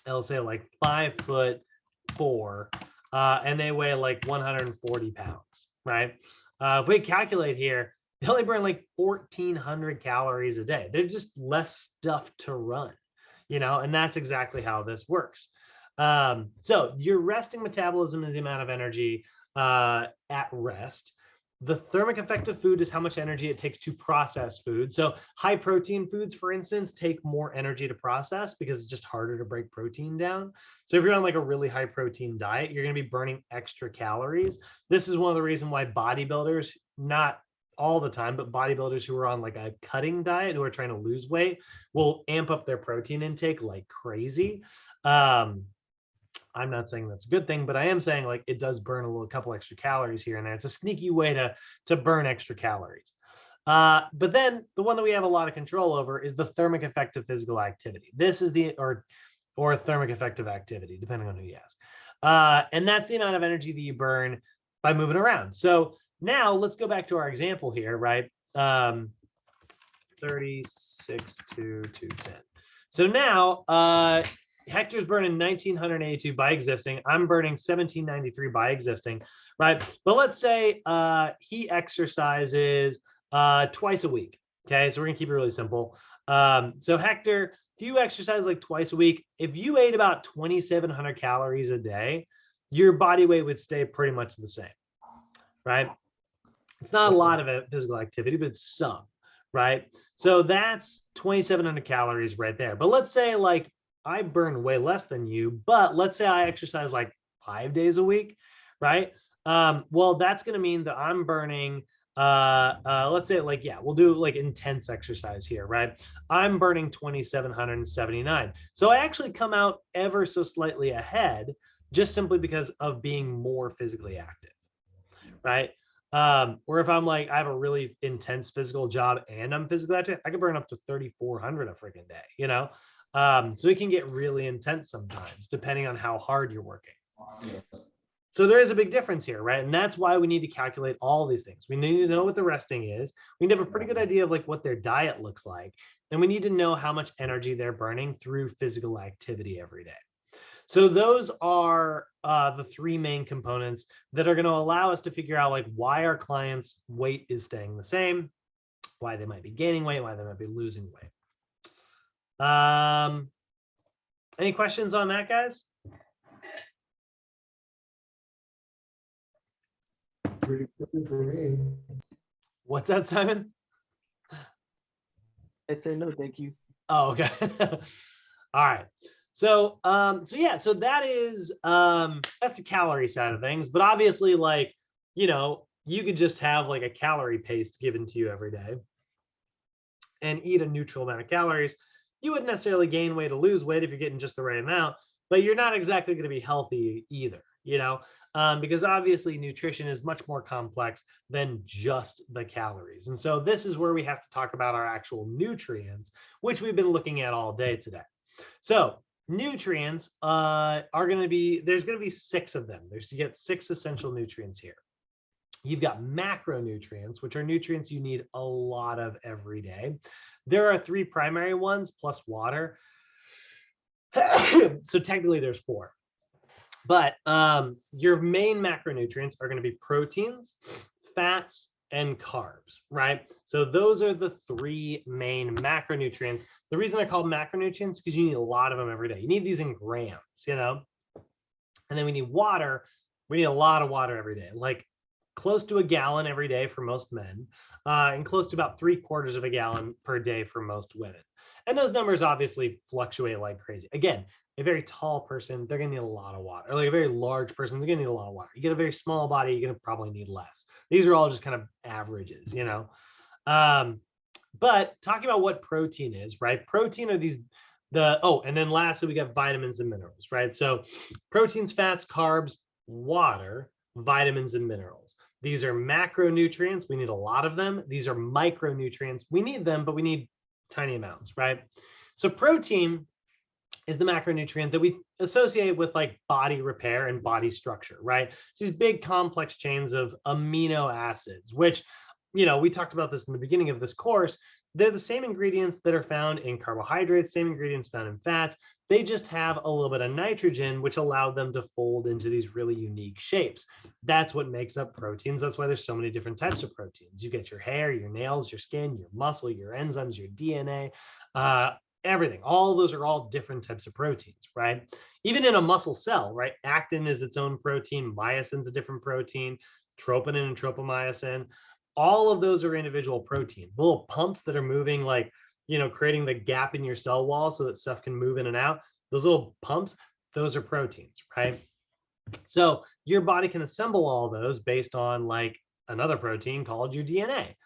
S1: They'll say like 5'4", and they weigh like 140 pounds, right? If we calculate here, they only burn like 1,400 calories a day. There's just less stuff to run, you know, and that's exactly how this works. So your resting metabolism is the amount of energy at rest. The thermic effect of food is how much energy it takes to process food. So high protein foods, for instance, take more energy to process because it's just harder to break protein down. So if you're on like a really high protein diet, you're going to be burning extra calories. This is one of the reasons why bodybuilders, not all the time, but bodybuilders who are on like a cutting diet, who are trying to lose weight, will amp up their protein intake like crazy. I'm not saying that's a good thing, but I am saying like it does burn a couple extra calories here and there. It's a sneaky way to burn extra calories. But then the one that we have a lot of control over is the thermic effect of physical activity. This is the, or thermic effect of activity, depending on who you ask. And that's the amount of energy that you burn by moving around. So now let's go back to our example here, right? 36 to 210. So now, Hector's burning 1,982 by existing. I'm burning 1,793 by existing, right? But let's say he exercises twice a week. Okay, so we're gonna keep it really simple. So Hector, if you exercise like twice a week, if you ate about 2,700 calories a day, your body weight would stay pretty much the same, right? It's not a lot of physical activity, but it's some, right? So that's 2,700 calories right there. But let's say like I burn way less than you, but let's say I exercise like 5 days a week, right? Well, that's going to mean that I'm burning, let's say like, yeah, we'll do like intense exercise here, right? I'm burning 2,779. So I actually come out ever so slightly ahead, just simply because of being more physically active, right? Or if I'm like, I have a really intense physical job and I'm physically active, I can burn up to 3,400 a freaking day, you know? So it can get really intense sometimes, depending on how hard you're working. So there is a big difference here, right? And that's why we need to calculate all these things. We need to know what the resting is. We need to have a pretty good idea of like what their diet looks like. And we need to know how much energy they're burning through physical activity every day. So those are the three main components that are going to allow us to figure out like why our clients' weight is staying the same, why they might be gaining weight, why they might be losing weight. Any questions on that, guys?
S9: Pretty good for me.
S1: What's that, Simon?
S10: I said no, thank you.
S1: Oh, okay. All right. So, yeah, so that is, that's the calorie side of things, but obviously like, you know, you could just have like a calorie paste given to you every day and eat a neutral amount of calories. You wouldn't necessarily gain weight or lose weight if you're getting just the right amount, but you're not exactly going to be healthy either, because obviously nutrition is much more complex than just the calories. And so this is where we have to talk about our actual nutrients, which we've been looking at all day today. So nutrients there's going to be 6 of them. You get 6 essential nutrients here. You've got macronutrients, which are nutrients you need a lot of every day. There are 3 primary ones plus water. So technically there's 4. But your main macronutrients are going to be proteins, fats, and carbs, right? So those are the 3 main macronutrients. The reason they're called macronutrients is because you need a lot of them every day. You need these in grams, And then we need water. We need a lot of water every day, like close to a gallon every day for most men, and close to about 3/4 of a gallon per day for most women. And those numbers obviously fluctuate like crazy. Again, a very tall person, they're going to need a lot of water. Or like a very large person, they're going to need a lot of water. You get a very small body, you're going to probably need less. These are all just kind of averages, But talking about what protein is, right? Protein are and then lastly, we got vitamins and minerals, right? So proteins, fats, carbs, water, vitamins, and minerals. These are macronutrients. We need a lot of them. These are micronutrients. We need them, but we need tiny amounts, right? So protein is the macronutrient that we associate with like body repair and body structure, right? It's these big complex chains of amino acids, which, we talked about this in the beginning of this course. They're the same ingredients that are found in carbohydrates, same ingredients found in fats. They just have a little bit of nitrogen, which allowed them to fold into these really unique shapes. That's what makes up proteins. That's why there's so many different types of proteins. You get your hair, your nails, your skin, your muscle, your enzymes, your DNA, everything. All those are all different types of proteins, right? Even in a muscle cell, right? Actin is its own protein. Myosin's a different protein. Troponin and tropomyosin. All of those are individual proteins, little pumps that are moving, like, creating the gap in your cell wall so that stuff can move in and out. Those little pumps, those are proteins, right? So your body can assemble all those based on like another protein called your DNA.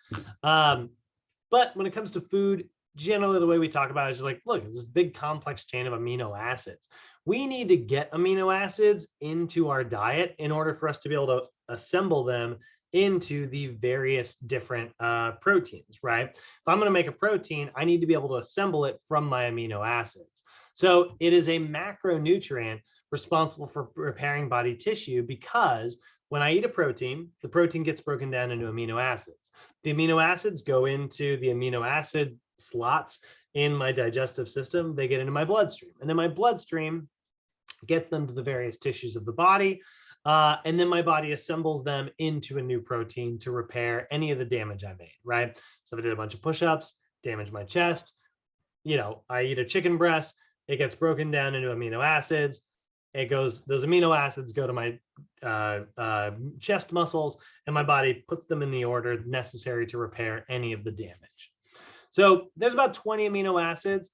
S1: But when it comes to food, generally the way we talk about it is like, look, it's this big complex chain of amino acids. We need to get amino acids into our diet in order for us to be able to assemble them into the various different proteins, right? If I'm going to make a protein, I need to be able to assemble it from my amino acids. So it is a macronutrient responsible for repairing body tissue, because when I eat a protein, the protein gets broken down into amino acids. The amino acids go into the amino acid slots in my digestive system. They get into my bloodstream, and then my bloodstream gets them to the various tissues of the body. And then my body assembles them into a new protein to repair any of the damage I made, right? So if I did a bunch of push-ups, damage my chest, I eat a chicken breast, it gets broken down into amino acids. Those amino acids go to my chest muscles, and my body puts them in the order necessary to repair any of the damage. So there's about 20 amino acids.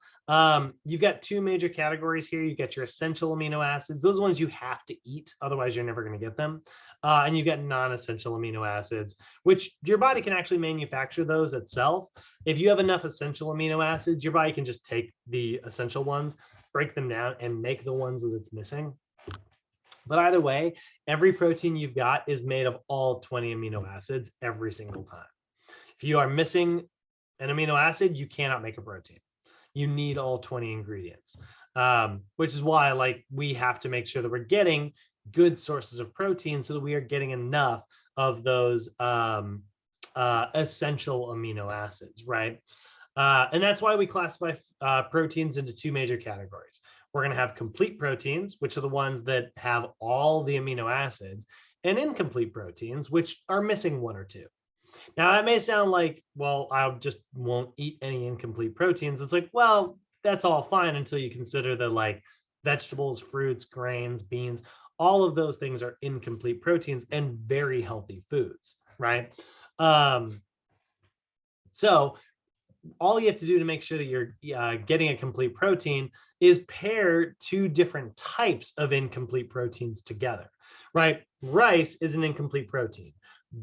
S1: You've got 2 major categories here. You get your essential amino acids. Those are ones you have to eat, otherwise you're never going to get them. And you get non-essential amino acids, which your body can actually manufacture those itself. If you have enough essential amino acids, your body can just take the essential ones, break them down, and make the ones that it's missing. But either way, every protein you've got is made of all 20 amino acids every single time. If you are missing an amino acid, you cannot make a protein. You need all 20 ingredients, which is why we have to make sure that we're getting good sources of protein so that we are getting enough of those essential amino acids, right? And that's why we classify proteins into 2 major categories. We're going to have complete proteins, which are the ones that have all the amino acids, and incomplete proteins, which are missing 1 or 2. Now, that may sound like, well, I just won't eat any incomplete proteins. It's like, well, that's all fine until you consider that vegetables, fruits, grains, beans, all of those things are incomplete proteins and very healthy foods, right? So all you have to do to make sure that you're getting a complete protein is pair 2 different types of incomplete proteins together, right? Rice is an incomplete protein.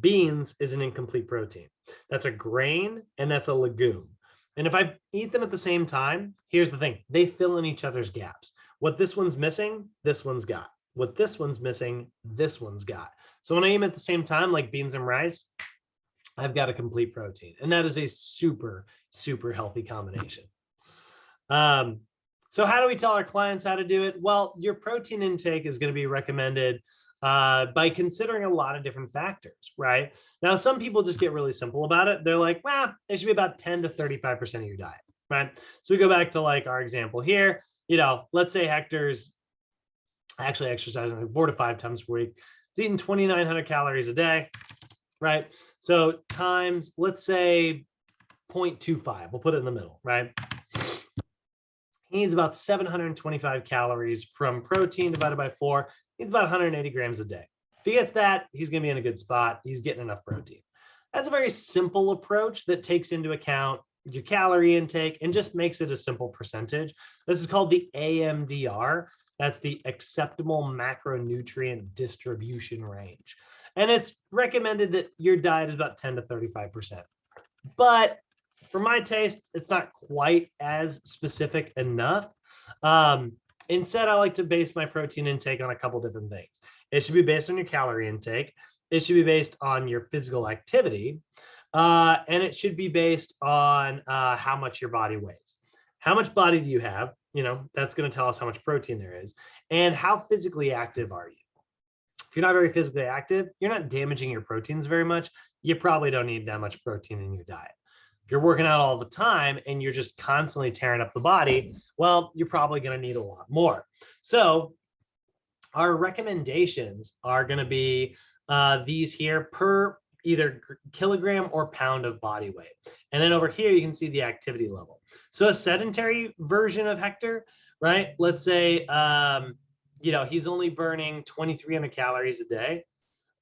S1: Beans is an incomplete protein. That's a grain and that's a legume. And if I eat them at the same time, here's the thing, they fill in each other's gaps. What this one's missing, this one's got. what this one's missing, this one's got. So when I eat them at the same time, like beans and rice, I've got a complete protein, and that is a super, super healthy combination. So how do we tell our clients how to do it? Well, your protein intake is going to be recommended by considering a lot of different factors, right? Now, some people just get really simple about it. They're like, well, it should be about 10 to 35% of your diet, right? So we go back to like our example here, you know, let's say Hector's actually exercising like 4 to 5 times per week. It's eating 2,900 calories a day, right? So times, let's say 0.25, we'll put it in the middle, right? He needs about 725 calories from protein divided by 4. He needs about 180 grams a day. If he gets that, he's going to be in a good spot. He's getting enough protein. That's a very simple approach that takes into account your calorie intake and just makes it a simple percentage. This is called the AMDR. That's the acceptable macronutrient distribution range. And it's recommended that your diet is about 10 to 35%. But for my taste, it's not quite as specific enough. Instead, I like to base my protein intake on a couple different things. It should be based on your calorie intake. It should be based on your physical activity. And it should be based on how much your body weighs. How much body do you have? You know, that's going to tell us how much protein there is. And how physically active are you? If you're not very physically active, you're not damaging your proteins very much. You probably don't need that much protein in your diet. If you're working out all the time and you're just constantly tearing up the body, well, you're probably going to need a lot more. So our recommendations are going to be these here per either kilogram or pound of body weight. And then over here, you can see the activity level. So a sedentary version of Hector, right? Let's say, you know, he's only burning 2,300 calories a day,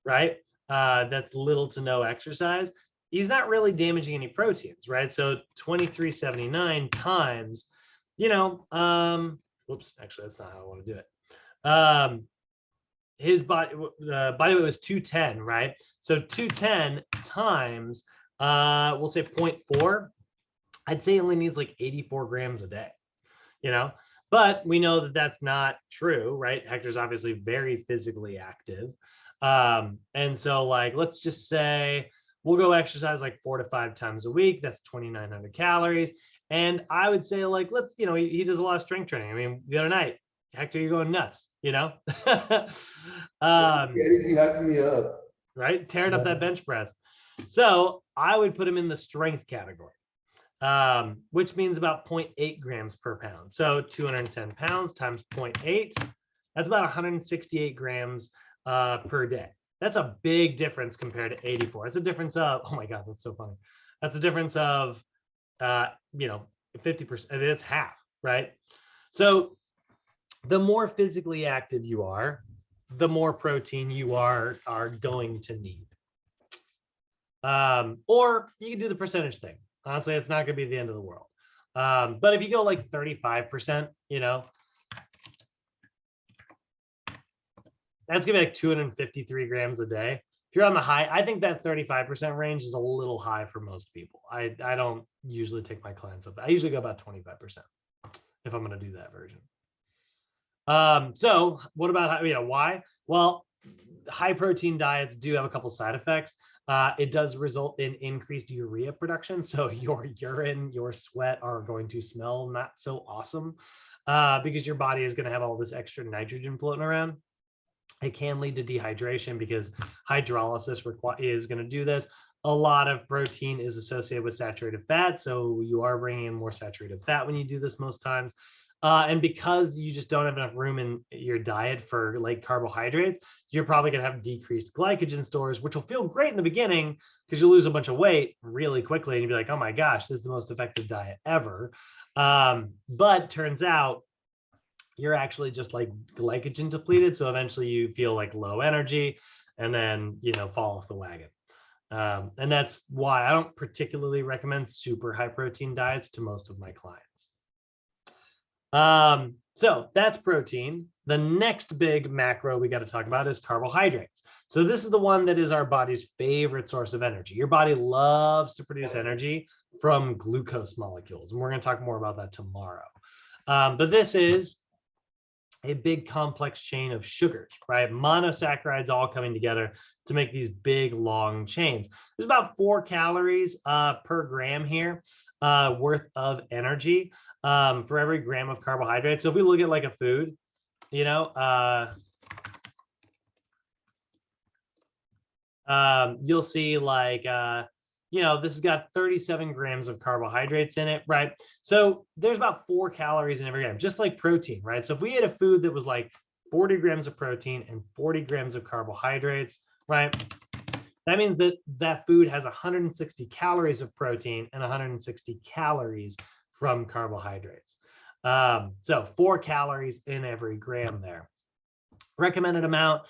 S1: right? That's little to no exercise. He's not really damaging any proteins, right? So 2379 times, you know, whoops, actually, that's not how I want to do it. His body weight was 210, right? So 210 times, we'll say 0.4. I'd say he only needs like 84 grams a day, you know? But we know that that's not true, right? Hector's obviously very physically active. And so like, let's just say, we'll go exercise like 4 to 5 times a week. That's 2,900 calories. And I would say like, let's, you know, he does a lot of strength training. I mean, the other night, Hector, you're going nuts, you know?
S9: Yeah, he hyped me up.
S1: Right? Tearing up that bench press. So I would put him in the strength category, which means about 0.8 grams per pound. So 210 pounds times 0.8, that's about 168 grams per day. That's a big difference compared to 84. That's a difference of, oh my God, that's so funny. That's a difference of, you know, 50%. It's half, right? So the more physically active you are, the more protein you are going to need. Or you can do the percentage thing. Honestly, it's not going to be the end of the world. But if you go like 35%, you know, that's gonna be like 253 grams a day. If you're on the high, I think that 35% range is a little high for most people. I don't usually take my clients up. I usually go about 25% if I'm gonna do that version. So what about, you know, why? Well, high protein diets do have a couple side effects. It does result in increased urea production. So your urine, your sweat are going to smell not so awesome because your body is gonna have all this extra nitrogen floating around. It can lead to dehydration because hydrolysis is going to do this. A lot of protein is associated with saturated fat. So you are bringing in more saturated fat when you do this most times. And because you just don't have enough room in your diet for like carbohydrates, you're probably going to have decreased glycogen stores, which will feel great in the beginning because you lose a bunch of weight really quickly. And you'll be like, oh my gosh, this is the most effective diet ever. But turns out, you're actually just like glycogen depleted. So eventually you feel like low energy and then, you know, fall off the wagon. And that's why I don't particularly recommend super high protein diets to most of my clients. So that's protein. The next big macro we got to talk about is carbohydrates. So this is the one that is our body's favorite source of energy. Your body loves to produce energy from glucose molecules. And we're going to talk more about that tomorrow. But this is a big complex chain of sugars, right? Monosaccharides all coming together to make these big long chains. There's about 4 calories per gram here worth of energy for every gram of carbohydrate. So if we look at like a food, you know, you'll see like, you know, this has got 37 grams of carbohydrates in it, right? So there's about 4 calories in every gram, just like protein, right? So if we ate a food that was like 40 grams of protein and 40 grams of carbohydrates, right? That means that that food has 160 calories of protein and 160 calories from carbohydrates. So 4 calories in every gram there. Recommended amount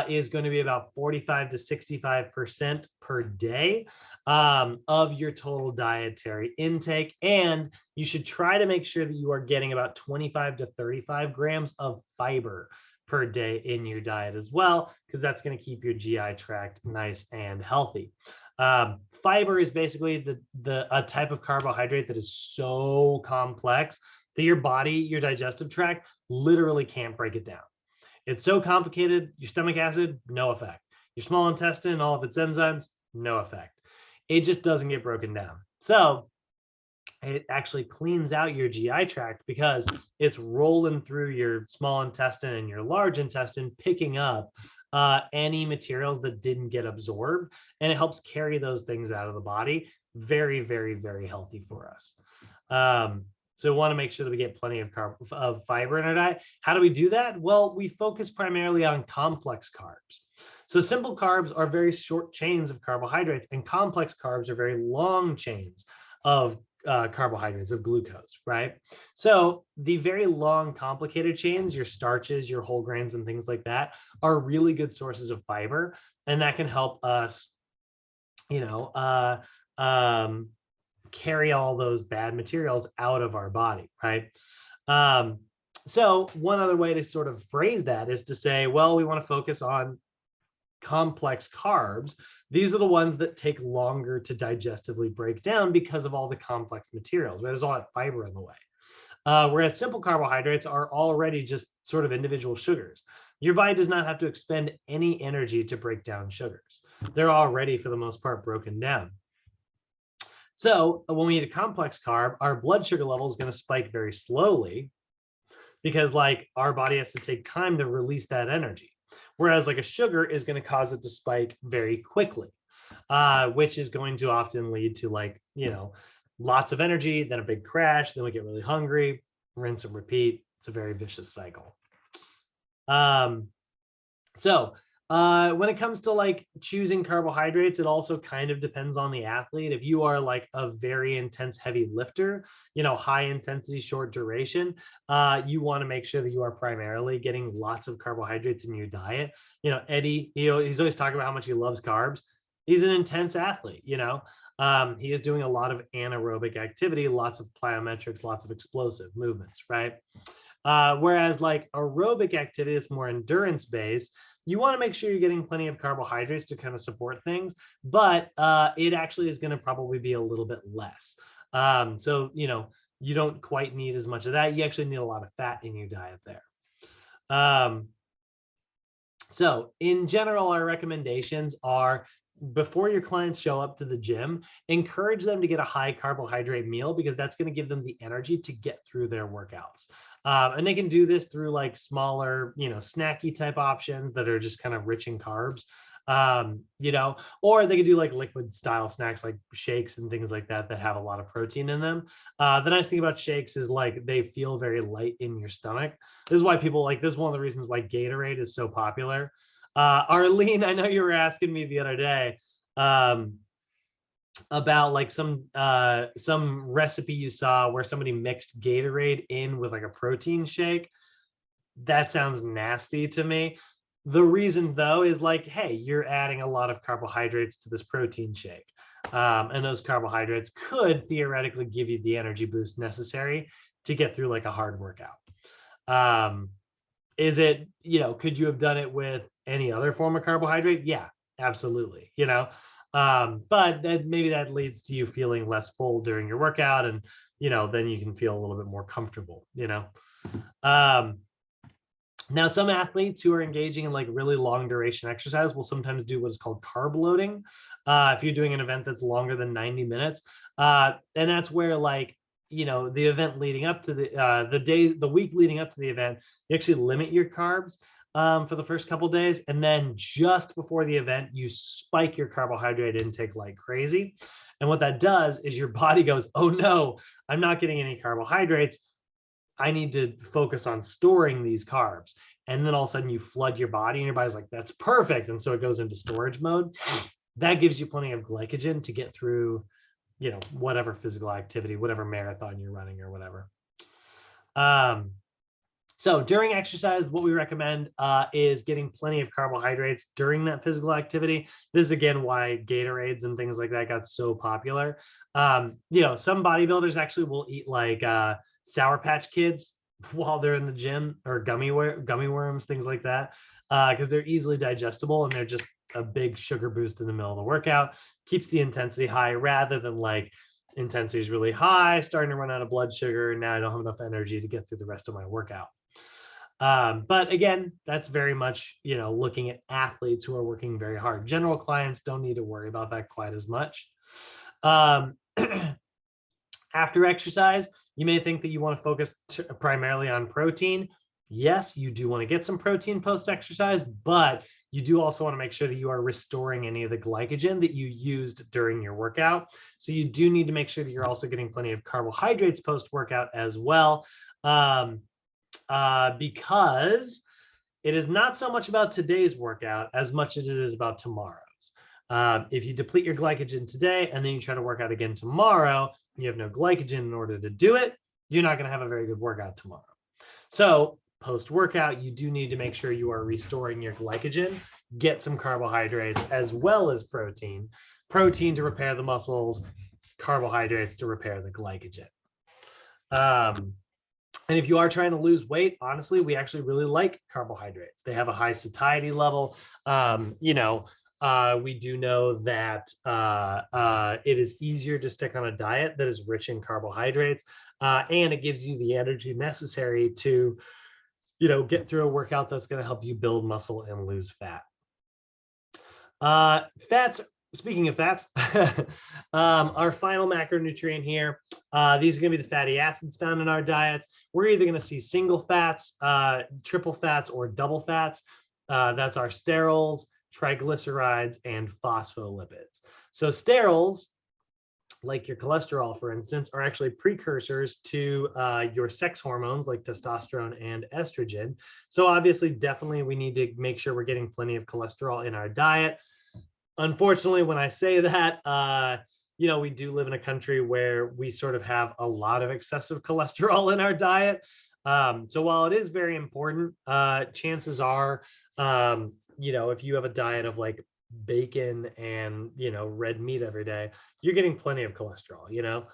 S1: is going to be about 45 to 65% per day of your total dietary intake. And you should try to make sure that you are getting about 25 to 35 grams of fiber per day in your diet as well, because that's going to keep your GI tract nice and healthy. Fiber is basically a type of carbohydrate that is so complex that your body, your digestive tract, literally can't break it down. It's so complicated, your stomach acid, no effect. Your small intestine, all of its enzymes, no effect. It just doesn't get broken down. So it actually cleans out your GI tract because it's rolling through your small intestine and your large intestine, picking up any materials that didn't get absorbed, and it helps carry those things out of the body. Very, very, very healthy for us. So we want to make sure that we get plenty of fiber in our diet. How do we do that? Well, we focus primarily on complex carbs. So simple carbs are very short chains of carbohydrates, and complex carbs are very long chains of carbohydrates, of glucose, right? So the very long, complicated chains, your starches, your whole grains, and things like that, are really good sources of fiber, and that can help us, you know, carry all those bad materials out of our body, right? So one other way to sort of phrase that is to say, well, we want to focus on complex carbs. These are the ones that take longer to digestively break down because of all the complex materials, right? There's all that fiber in the way. Whereas simple carbohydrates are already just sort of individual sugars. Your body does not have to expend any energy to break down sugars. They're already, for the most part, broken down. So when we eat a complex carb, our blood sugar level is going to spike very slowly because like our body has to take time to release that energy. Whereas like a sugar is going to cause it to spike very quickly, which is going to often lead to like, you know, lots of energy, then a big crash, then we get really hungry, rinse and repeat. It's a very vicious cycle. When it comes to like choosing carbohydrates, it also kind of depends on the athlete. If you are like a very intense heavy lifter, you know, high intensity, short duration, you want to make sure that you are primarily getting lots of carbohydrates in your diet. You know, Eddie, you know, he's always talking about how much he loves carbs. He's an intense athlete, you know. He is doing a lot of anaerobic activity, lots of plyometrics, lots of explosive movements, right? Whereas like aerobic activity is more endurance based. You want to make sure you're getting plenty of carbohydrates to kind of support things, but it actually is going to probably be a little bit less. So, you know, you don't quite need as much of that. You actually need a lot of fat in your diet there. So in general, our recommendations are, before your clients show up to the gym, encourage them to get a high carbohydrate meal because that's going to give them the energy to get through their workouts. And they can do this through like smaller, you know, snacky type options that are just kind of rich in carbs, you know, or they could do like liquid style snacks like shakes and things like that that have a lot of protein in them. The nice thing about shakes is like they feel very light in your stomach. This is why people like, this is one of the reasons why Gatorade is so popular. Arlene, I know you were asking me the other day about like some recipe you saw where somebody mixed Gatorade in with like a protein shake. That sounds nasty to me. The reason though is like, hey, you're adding a lot of carbohydrates to this protein shake. And those carbohydrates could theoretically give you the energy boost necessary to get through like a hard workout. Is it, you know, could you have done it with any other form of carbohydrate? Yeah, absolutely. You know, but maybe that leads to you feeling less full during your workout, and, you know, then you can feel a little bit more comfortable, you know. Now, some athletes who are engaging in like really long duration exercise will sometimes do what is called carb loading. If you're doing an event that's longer than 90 minutes, and that's where like, you know, the event leading up to the week leading up to the event, you actually limit your carbs for the first couple of days. And then just before the event, you spike your carbohydrate intake like crazy. And what that does is your body goes, oh no, I'm not getting any carbohydrates. I need to focus on storing these carbs. And then all of a sudden you flood your body and your body's like, that's perfect. And so it goes into storage mode. That gives you plenty of glycogen to get through, you know, whatever physical activity, whatever marathon you're running or whatever. So during exercise, what we recommend is getting plenty of carbohydrates during that physical activity. This is again why Gatorades and things like that got so popular. You know, some bodybuilders actually will eat like Sour Patch Kids while they're in the gym, or gummy worms, things like that, because they're easily digestible and they're just a big sugar boost in the middle of the workout. Keeps the intensity high rather than like intensity is really high, starting to run out of blood sugar, and now I don't have enough energy to get through the rest of my workout. But again, that's very much, you know, looking at athletes who are working very hard. General clients don't need to worry about that quite as much. After exercise, you may think that you want to focus primarily on protein. Yes, you do want to get some protein post-exercise, but you do also want to make sure that you are restoring any of the glycogen that you used during your workout. So you do need to make sure that you're also getting plenty of carbohydrates post-workout as well, because it is not so much about today's workout as much as it is about tomorrow's. If you deplete your glycogen today and then you try to work out again tomorrow, you have no glycogen in order to do it, you're not going to have a very good workout tomorrow. So post-workout, you do need to make sure you are restoring your glycogen, get some carbohydrates as well as protein to repair the muscles, carbohydrates to repair the glycogen. And if you are trying to lose weight, honestly, we actually really like carbohydrates. They have a high satiety level. You know, we do know that it is easier to stick on a diet that is rich in carbohydrates, and it gives you the energy necessary to, you know, get through a workout that's going to help you build muscle and lose fat. Fats. Speaking of fats, our final macronutrient here, these are going to be the fatty acids found in our diets. We're either going to see single fats, triple fats, or double fats. That's our sterols, triglycerides, and phospholipids. So sterols, like your cholesterol, for instance, are actually precursors to your sex hormones like testosterone and estrogen. So obviously, definitely we need to make sure we're getting plenty of cholesterol in our diet. Unfortunately, when I say that, you know, we do live in a country where we sort of have a lot of excessive cholesterol in our diet. So while it is very important, chances are, you know, if you have a diet of like bacon and, you know, red meat every day, you're getting plenty of cholesterol, you know,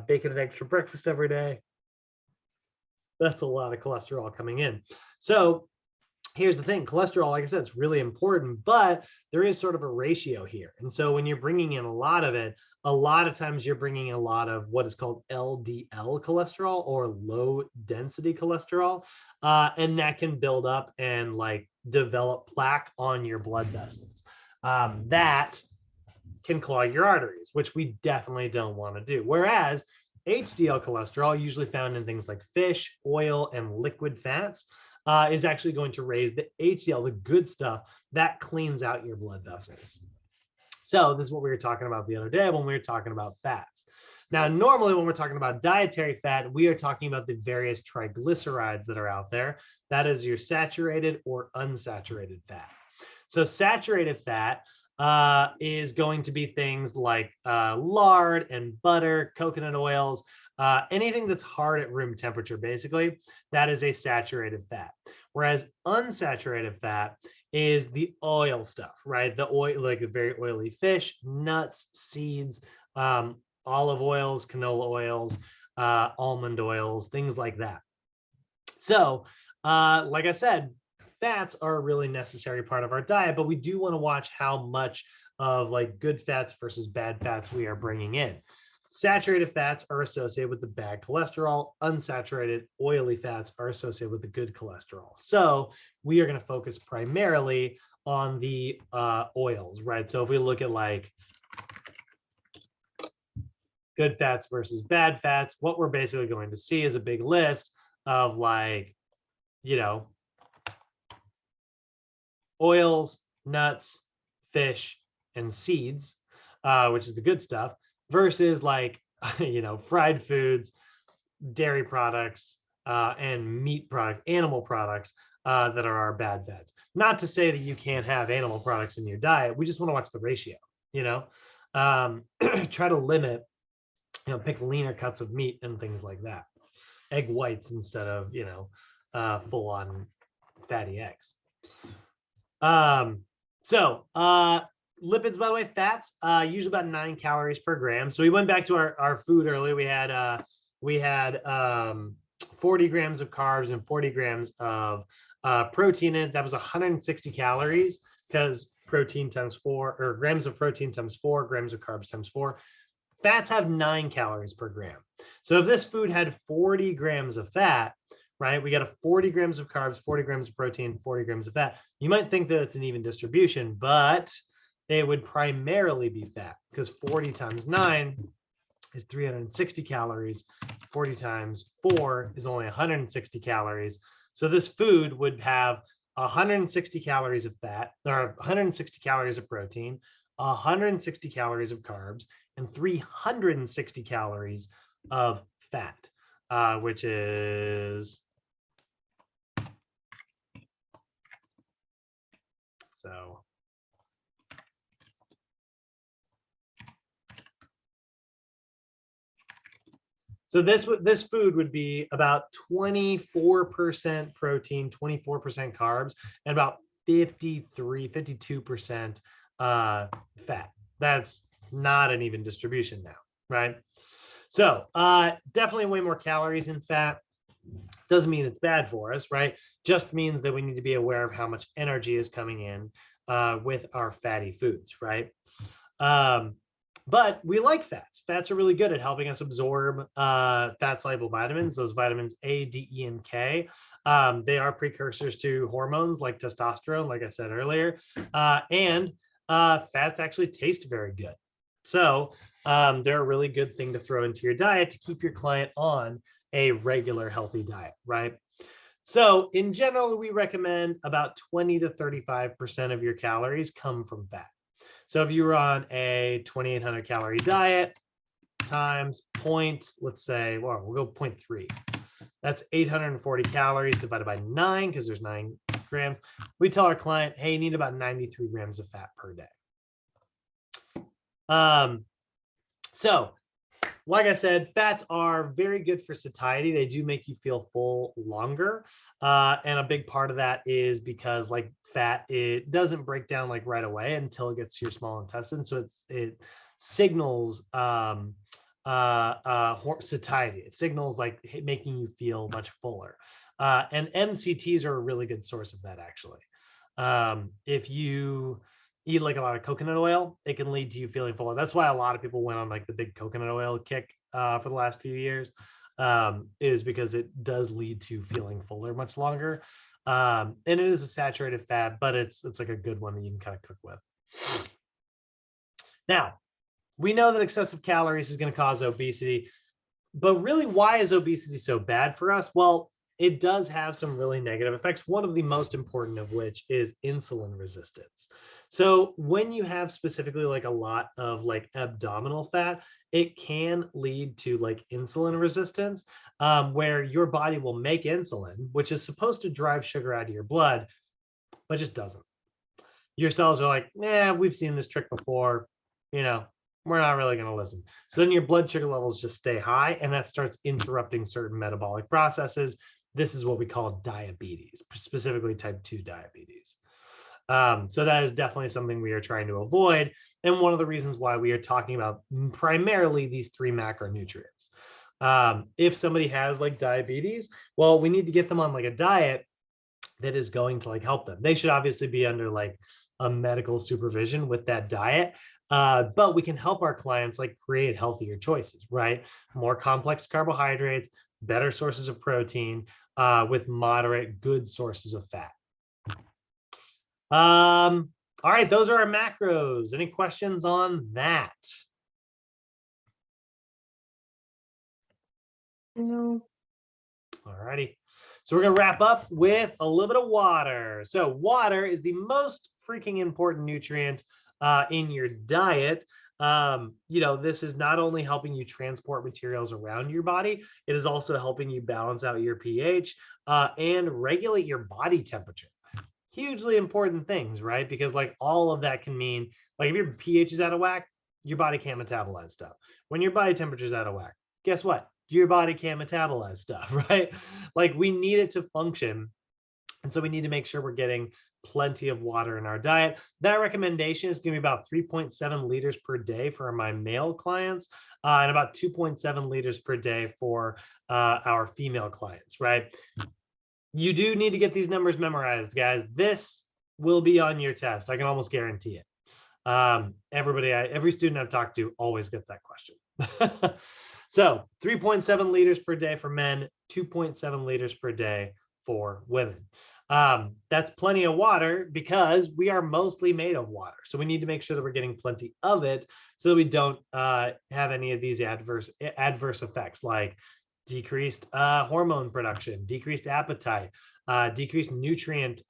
S1: bacon and eggs for breakfast every day. That's a lot of cholesterol coming in. So here's the thing, cholesterol, like I said, it's really important, but there is sort of a ratio here. And so when you're bringing in a lot of it, a lot of times you're bringing in a lot of what is called LDL cholesterol, or low density cholesterol. And that can build up and like develop plaque on your blood vessels. That can clog your arteries, which we definitely don't want to do. Whereas HDL cholesterol, usually found in things like fish, oil, and liquid fats, is actually going to raise the HDL, the good stuff that cleans out your blood vessels. So this is what we were talking about the other day when we were talking about fats. Now, normally when we're talking about dietary fat, we are talking about the various triglycerides that are out there. That is your saturated or unsaturated fat. So saturated fat is going to be things like lard and butter, coconut oils, anything that's hard at room temperature, basically, that is a saturated fat. Whereas unsaturated fat is the oil stuff, right? The oil, like a very oily fish, nuts, seeds, olive oils, canola oils, almond oils, things like that. So, like I said, fats are a really necessary part of our diet, but we do want to watch how much of like good fats versus bad fats we are bringing in. Saturated fats are associated with the bad cholesterol. Unsaturated oily fats are associated with the good cholesterol. So we are going to focus primarily on the oils, right? So if we look at like good fats versus bad fats, what we're basically going to see is a big list of like, you know, oils, nuts, fish, and seeds, which is the good stuff, versus like, you know, fried foods, dairy products, and meat products, animal products that are our bad fats. Not to say that you can't have animal products in your diet. We just want to watch the ratio, you know, try to limit, you know, pick leaner cuts of meat and things like that. Egg whites instead of, you know, full on fatty eggs. Lipids, by the way, fats, usually about 9 calories per gram. So we went back to our food earlier. We had 40 grams of carbs and 40 grams of protein in it. That was 160 calories because protein times 4, or grams of protein times 4, grams of carbs times 4. Fats have 9 calories per gram. So if this food had 40 grams of fat, right, we got a 40 grams of carbs, 40 grams of protein, 40 grams of fat. You might think that it's an even distribution, but it would primarily be fat because 40 times 9 is 360 calories. 40 times 4 is only 160 calories. So this food would have 160 calories of fat, or 160 calories of protein, 160 calories of carbs, and 360 calories of fat, which is So this food would be about 24% protein, 24% carbs, and about 52% fat. That's not an even distribution now, right? So definitely way more calories in fat. Doesn't mean it's bad for us, right? Just means that we need to be aware of how much energy is coming in with our fatty foods, right? But we like fats. Fats are really good at helping us absorb fat-soluble vitamins, those vitamins A, D, E, and K. They are precursors to hormones like testosterone, like I said earlier. And fats actually taste very good. So they're a really good thing to throw into your diet to keep your client on a regular healthy diet, right? So in general, we recommend about 20 to 35% of your calories come from fat. So if you were on a 2,800 calorie diet times let's say, well, we'll go 0.3. That's 840 calories divided by 9 because there's 9 grams. We tell our client, hey, you need about 93 grams of fat per day. So like I said, fats are very good for satiety. They do make you feel full longer. And a big part of that is because like fat, it doesn't break down like right away until it gets to your small intestine. So it signals satiety. It signals like making you feel much fuller. And MCTs are a really good source of that actually. If you eat like a lot of coconut oil, it can lead to you feeling fuller. That's why a lot of people went on like the big coconut oil kick for the last few years, is because it does lead to feeling fuller much longer. And it is a saturated fat, but it's like a good one that you can kind of cook with. Now, we know that excessive calories is going to cause obesity, but really, why is obesity so bad for us? Well, it does have some really negative effects, one of the most important of which is insulin resistance. So when you have specifically like a lot of like abdominal fat, it can lead to like insulin resistance, where your body will make insulin, which is supposed to drive sugar out of your blood, but just doesn't. Your cells are like, yeah, we've seen this trick before, you know, we're not really going to listen. So then your blood sugar levels just stay high, and that starts interrupting certain metabolic processes. This is what we call diabetes, specifically type 2 diabetes. So that is definitely something we are trying to avoid. And one of the reasons why we are talking about primarily these 3 macronutrients. If somebody has like diabetes, well, we need to get them on like a diet that is going to like help them. They should obviously be under like a medical supervision with that diet. But we can help our clients like create healthier choices, right? More complex carbohydrates, better sources of protein, with moderate, good sources of fat. All right, those are our macros. Any questions on that?
S4: No.
S1: All righty. So we're going to wrap up with a little bit of water. So water is the most freaking important nutrient in your diet. This is not only helping you transport materials around your body, it is also helping you balance out your pH and regulate your body temperature. Hugely important things, right? Because like all of that can mean, like if your pH is out of whack, your body can't metabolize stuff. When your body temperature is out of whack, guess what? Your body can't metabolize stuff, right? Like we need it to function. And so we need to make sure we're getting plenty of water in our diet. That recommendation is going to be about 3.7 liters per day for my male clients and about 2.7 liters per day for our female clients, right? You do need to get these numbers memorized, guys. This will be on your test. I can almost guarantee it. Every student I've talked to always gets that question. So 3.7 liters per day for men, 2.7 liters per day for women. That's plenty of water because we are mostly made of water. So we need to make sure that we're getting plenty of it so that we don't have any of these adverse effects like decreased hormone production, decreased appetite, decreased nutrient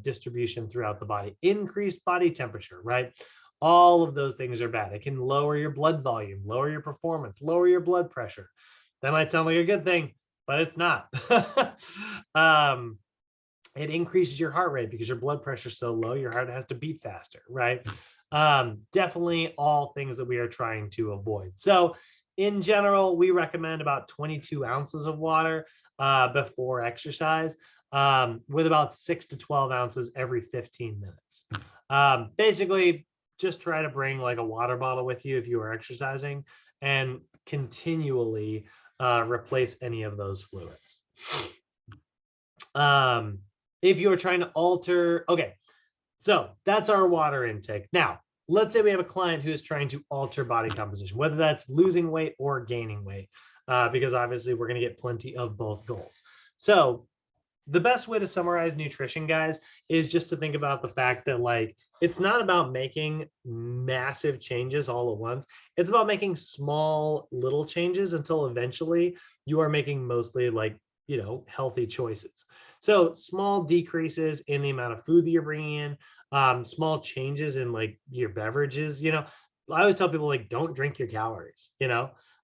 S1: distribution throughout the body, increased body temperature, right? All of those things are bad. It can lower your blood volume, lower your performance, lower your blood pressure. That might sound like a good thing, but it's not. It increases your heart rate because your blood pressure is so low, your heart has to beat faster, right? Definitely all things that we are trying to avoid. So in general, we recommend about 22 ounces of water before exercise, with about 6 to 12 ounces every 15 minutes. Basically, just try to bring like a water bottle with you if you are exercising and continually replace any of those fluids. If you are trying to alter, okay, so that's our water intake. Now, let's say we have a client who is trying to alter body composition, whether that's losing weight or gaining weight, because obviously we're going to get plenty of both goals. So the best way to summarize nutrition, guys, is just to think about the fact that like, it's not about making massive changes all at once. It's about making small little changes until eventually you are making mostly like, healthy choices. So small decreases in the amount of food that you're bringing in, small changes in like your beverages. I always tell people like, don't drink your calories,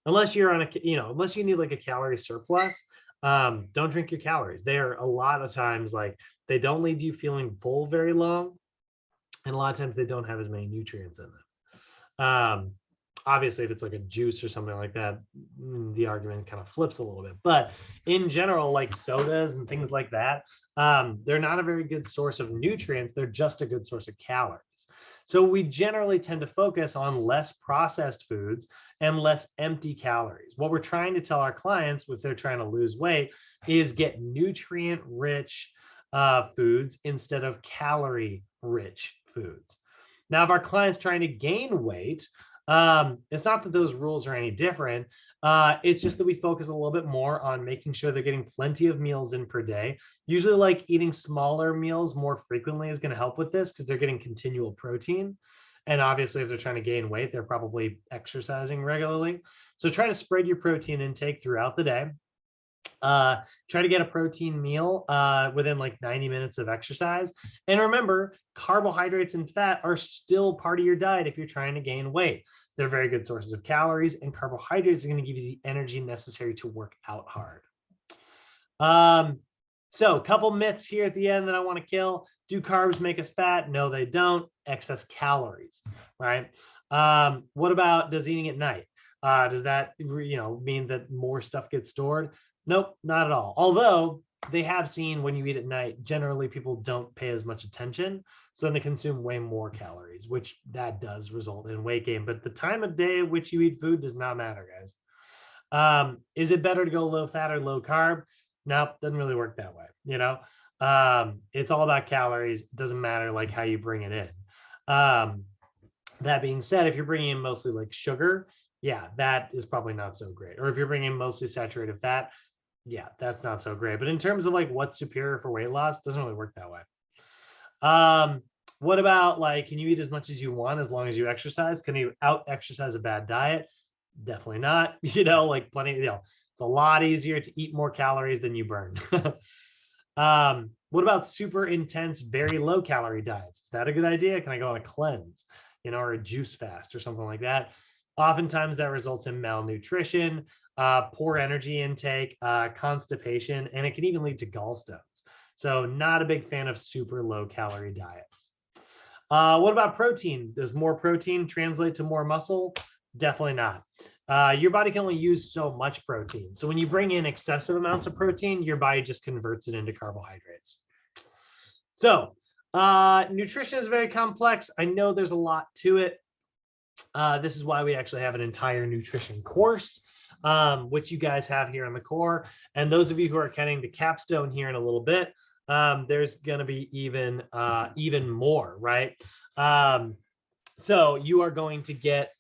S1: unless you're on unless you need like a calorie surplus. Don't drink your calories. They are a lot of times like they don't leave you feeling full very long, and a lot of times they don't have as many nutrients in them. Obviously, if it's like a juice or something like that, the argument kind of flips a little bit. But in general, like sodas and things like that, they're not a very good source of nutrients. They're just a good source of calories. So we generally tend to focus on less processed foods and less empty calories. What we're trying to tell our clients if they're trying to lose weight is get nutrient-rich foods instead of calorie-rich foods. Now, if our client's trying to gain weight, it's not that those rules are any different. It's just that we focus a little bit more on making sure they're getting plenty of meals in per day. Usually like eating smaller meals more frequently is going to help with this because they're getting continual protein. And obviously if they're trying to gain weight, they're probably exercising regularly. So try to spread your protein intake throughout the day. Try to get a protein meal within like 90 minutes of exercise. And remember, carbohydrates and fat are still part of your diet if you're trying to gain weight. They're very good sources of calories, and carbohydrates are going to give you the energy necessary to work out hard. So a couple myths here at the end that I want to kill. Do carbs make us fat? No, they don't. Excess calories, right? What about does eating at night? Does that mean that more stuff gets stored? Nope, not at all. Although they have seen when you eat at night, generally people don't pay as much attention. So then they consume way more calories, which that does result in weight gain. But the time of day at which you eat food does not matter, guys. Is it better to go low fat or low carb? Nope, doesn't really work that way. It's all about calories. It doesn't matter like how you bring it in. That being said, if you're bringing in mostly like sugar, yeah, that is probably not so great. Or if you're bringing in mostly saturated fat, yeah, that's not so great. But in terms of like what's superior for weight loss, doesn't really work that way. What about like, can you eat as much as you want as long as you exercise? Can you out exercise a bad diet? Definitely not. You know, like plenty, you know, it's a lot easier to eat more calories than you burn. What about super intense, very low calorie diets? Is that a good idea? Can I go on a cleanse, you know, or a juice fast or something like that? Oftentimes that results in malnutrition, poor energy intake, constipation, and it can even lead to gallstones. So not a big fan of super low calorie diets. What about protein? Does more protein translate to more muscle? Definitely not. Your body can only use so much protein. So when you bring in excessive amounts of protein, your body just converts it into carbohydrates. So nutrition is very complex. I know there's a lot to it. This is why we actually have an entire nutrition course, which you guys have here in the core. And those of you who are getting the capstone here in a little bit, there's going to be even more, right? So you are going to get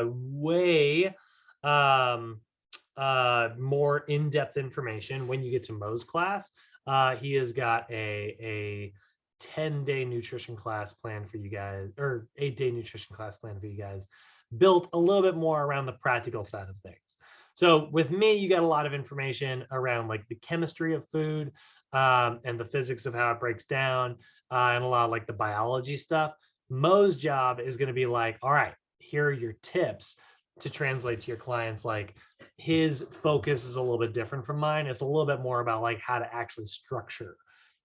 S1: way more in-depth information when you get to Mo's class. He has got a 10-day nutrition class plan for you guys, or 8-day nutrition class plan for you guys, built a little bit more around the practical side of things. So with me, you got a lot of information around like the chemistry of food and the physics of how it breaks down and a lot of like the biology stuff. Mo's job is going to be like, all right, here are your tips to translate to your clients. Like his focus is a little bit different from mine. It's a little bit more about like how to actually structure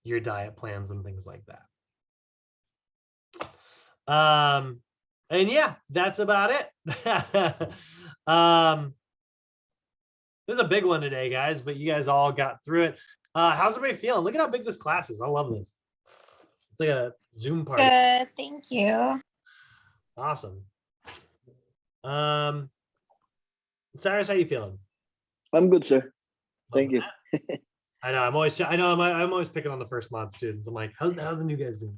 S1: your diet plans and things like that. And yeah, that's about it. It was a big one today, guys, but you guys all got through it. How's everybody feeling? Look at how big this class is. I love this. It's like a Zoom party.
S8: Good, thank you.
S1: Awesome. Cyrus, how you feeling?
S10: I'm good, sir. Thank you.
S1: I know. I'm always picking on the first month students. I'm like, how the new guys doing?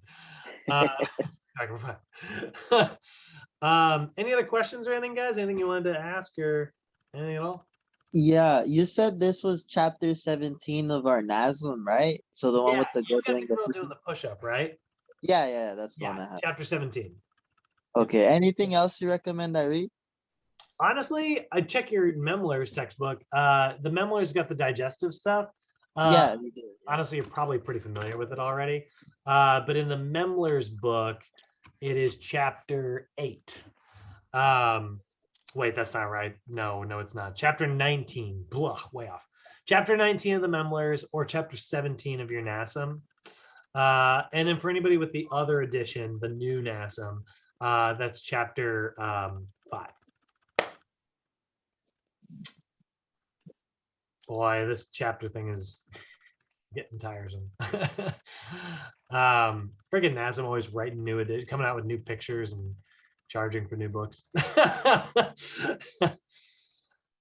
S1: Any other questions or anything, guys? Anything you wanted to ask or anything at all?
S11: Yeah, you said this was chapter 17 of our NASLM, right? So the one with the girl doing
S1: the push-up, right?
S11: Yeah, that's the one I have.
S1: Chapter 17.
S11: Okay, anything else you recommend I read?
S1: Honestly, I check your Memler's textbook. The Memler's got the digestive stuff.
S11: Yeah.
S1: Honestly, you're probably pretty familiar with it already. But in the Memler's book, it is chapter 8. Wait, that's not right. No, it's not. Chapter 19. Blah, way off. Chapter 19 of the Memler's or chapter 17 of your NASM. And then for anybody with the other edition, the new NASM, that's chapter 5. Boy, this chapter thing is getting tiresome. Friggin' NASM always writing new edition, coming out with new pictures and charging for new books.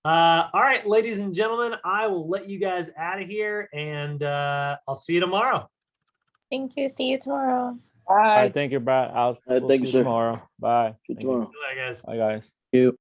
S1: All right, ladies and gentlemen, I will let you guys out of here, and I'll see you tomorrow.
S8: Thank you. See you tomorrow.
S5: All right, thank you, Brad. We'll
S10: thank you,
S5: see
S10: sir.
S5: tomorrow. Bye.
S10: See you tomorrow.
S1: Bye, guys.
S5: Bye, guys.
S10: Thank you.